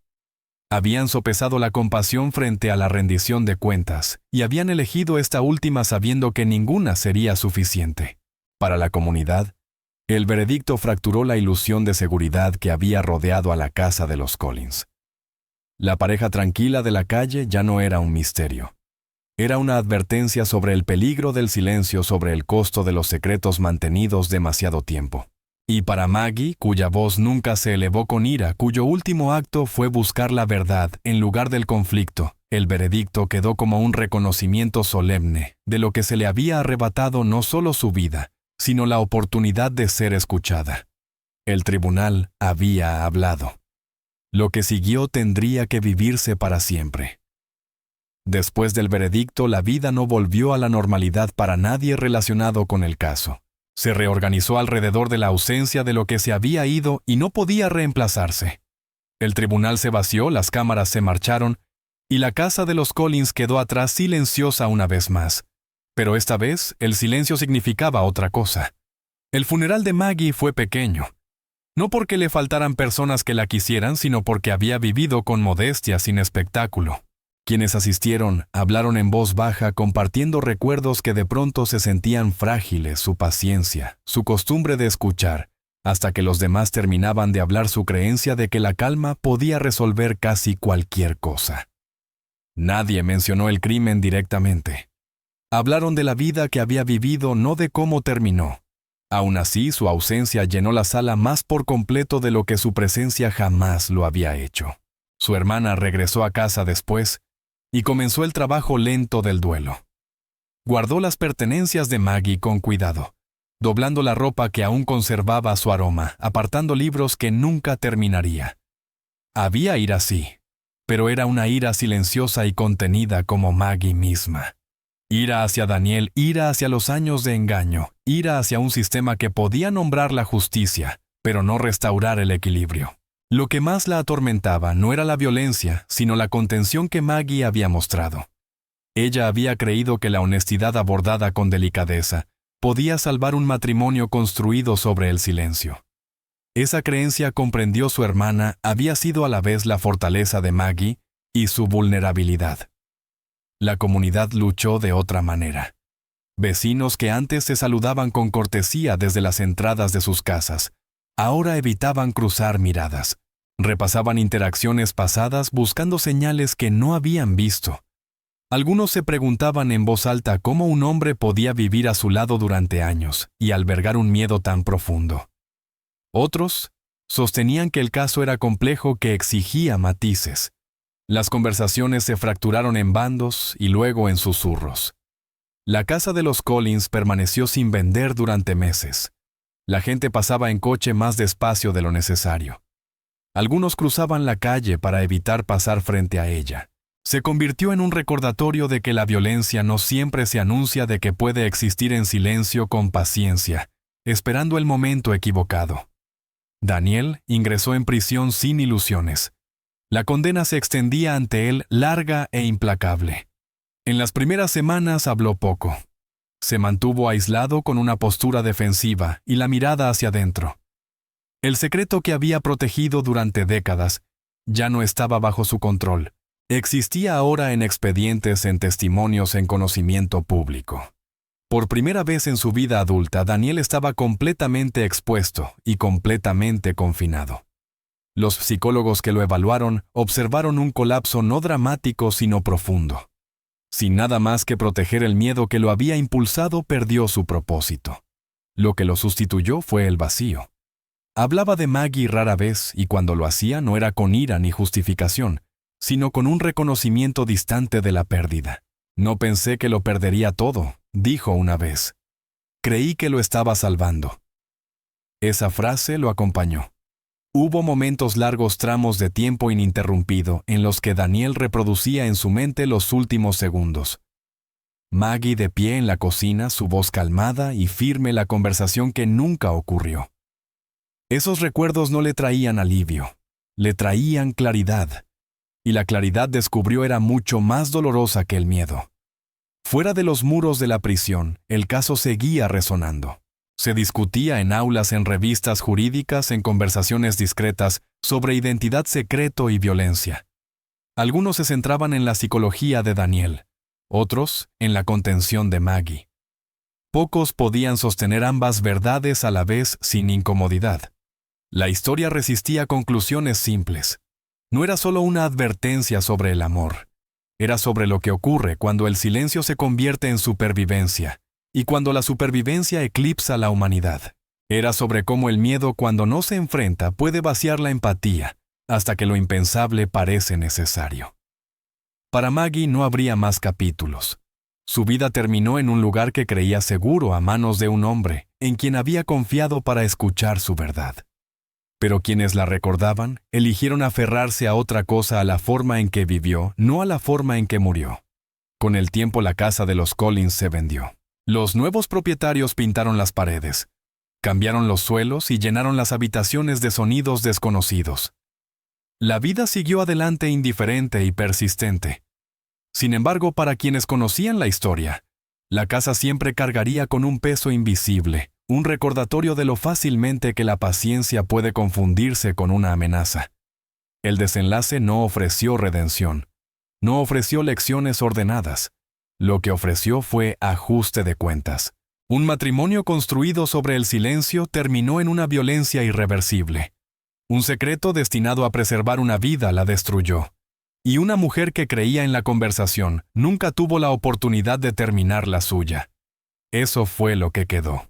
Habían sopesado la compasión frente a la rendición de cuentas, y habían elegido esta última sabiendo que ninguna sería suficiente. Para la comunidad, El veredicto fracturó la ilusión de seguridad que había rodeado a la casa de los Collins. La pareja tranquila de la calle ya no era un misterio. Era una advertencia sobre el peligro del silencio, sobre el costo de los secretos mantenidos demasiado tiempo. Y para Maggie, cuya voz nunca se elevó con ira, cuyo último acto fue buscar la verdad en lugar del conflicto, el veredicto quedó como un reconocimiento solemne de lo que se le había arrebatado no solo su vida, sino la oportunidad de ser escuchada. El tribunal había hablado. Lo que siguió tendría que vivirse para siempre. Después del veredicto, la vida no volvió a la normalidad para nadie relacionado con el caso. Se reorganizó alrededor de la ausencia de lo que se había ido y no podía reemplazarse. El tribunal se vació, las cámaras se marcharon, y la casa de los Collins quedó atrás silenciosa una vez más. Pero esta vez, el silencio significaba otra cosa. El funeral de Maggie fue pequeño. No porque le faltaran personas que la quisieran, sino porque había vivido con modestia, sin espectáculo. Quienes asistieron hablaron en voz baja, compartiendo recuerdos que de pronto se sentían frágiles, su paciencia, su costumbre de escuchar, hasta que los demás terminaban de hablar su creencia de que la calma podía resolver casi cualquier cosa. Nadie mencionó el crimen directamente. Hablaron de la vida que había vivido, no de cómo terminó. Aún así, su ausencia llenó la sala más por completo de lo que su presencia jamás lo había hecho. Su hermana regresó a casa después, y comenzó el trabajo lento del duelo. Guardó las pertenencias de Maggie con cuidado, doblando la ropa que aún conservaba su aroma, apartando libros que nunca terminaría. Había ira sí, pero era una ira silenciosa y contenida como Maggie misma. Ira hacia Daniel, ira hacia los años de engaño, ira hacia un sistema que podía nombrar la justicia, pero no restaurar el equilibrio. Lo que más la atormentaba no era la violencia, sino la contención que Maggie había mostrado. Ella había creído que la honestidad abordada con delicadeza podía salvar un matrimonio construido sobre el silencio. Esa creencia, comprendió su hermana, había sido a la vez la fortaleza de Maggie y su vulnerabilidad. La comunidad luchó de otra manera. Vecinos que antes se saludaban con cortesía desde las entradas de sus casas, ahora evitaban cruzar miradas. Repasaban interacciones pasadas buscando señales que no habían visto. Algunos se preguntaban en voz alta cómo un hombre podía vivir a su lado durante años y albergar un miedo tan profundo. Otros sostenían que el caso era complejo, que exigía matices. Las conversaciones se fracturaron en bandos y luego en susurros. La casa de los Collins permaneció sin vender durante meses. La gente pasaba en coche más despacio de lo necesario. Algunos cruzaban la calle para evitar pasar frente a ella. Se convirtió en un recordatorio de que la violencia no siempre se anuncia, de que puede existir en silencio, con paciencia, esperando el momento equivocado. Daniel ingresó en prisión sin ilusiones. La condena se extendía ante él, larga e implacable. En las primeras semanas habló poco. Se mantuvo aislado con una postura defensiva y la mirada hacia adentro. El secreto que había protegido durante décadas ya no estaba bajo su control. Existía ahora en expedientes, en testimonios, en conocimiento público. Por primera vez en su vida adulta, Daniel estaba completamente expuesto y completamente confinado. Los psicólogos que lo evaluaron observaron un colapso no dramático sino profundo. Sin nada más que proteger el miedo que lo había impulsado, perdió su propósito. Lo que lo sustituyó fue el vacío. Hablaba de Maggie rara vez, y cuando lo hacía no era con ira ni justificación, sino con un reconocimiento distante de la pérdida. «No pensé que lo perdería todo», dijo una vez. «Creí que lo estaba salvando». Esa frase lo acompañó. Hubo momentos, largos tramos de tiempo ininterrumpido, en los que Daniel reproducía en su mente los últimos segundos. Maggie de pie en la cocina, su voz calmada y firme, la conversación que nunca ocurrió. Esos recuerdos no le traían alivio, le traían claridad. Y la claridad, descubrió, era mucho más dolorosa que el miedo. Fuera de los muros de la prisión, el caso seguía resonando. Se discutía en aulas, en revistas jurídicas, en conversaciones discretas sobre identidad, secreto y violencia. Algunos se centraban en la psicología de Daniel, otros en la contención de Maggie. Pocos podían sostener ambas verdades a la vez sin incomodidad. La historia resistía conclusiones simples. No era solo una advertencia sobre el amor. Era sobre lo que ocurre cuando el silencio se convierte en supervivencia y cuando la supervivencia eclipsa la humanidad. Era sobre cómo el miedo, cuando no se enfrenta, puede vaciar la empatía hasta que lo impensable parece necesario. Para Maggie no habría más capítulos. Su vida terminó en un lugar que creía seguro a manos de un hombre en quien había confiado para escuchar su verdad. Pero quienes la recordaban eligieron aferrarse a otra cosa, a la forma en que vivió, no a la forma en que murió. Con el tiempo la casa de los Collins se vendió. Los nuevos propietarios pintaron las paredes, cambiaron los suelos y llenaron las habitaciones de sonidos desconocidos. La vida siguió adelante indiferente y persistente. Sin embargo, para quienes conocían la historia, la casa siempre cargaría con un peso invisible, un recordatorio de lo fácilmente que la paciencia puede confundirse con una amenaza. El desenlace no ofreció redención, no ofreció lecciones ordenadas. Lo que ofreció fue ajuste de cuentas. Un matrimonio construido sobre el silencio terminó en una violencia irreversible. Un secreto destinado a preservar una vida la destruyó. Y una mujer que creía en la conversación nunca tuvo la oportunidad de terminar la suya. Eso fue lo que quedó.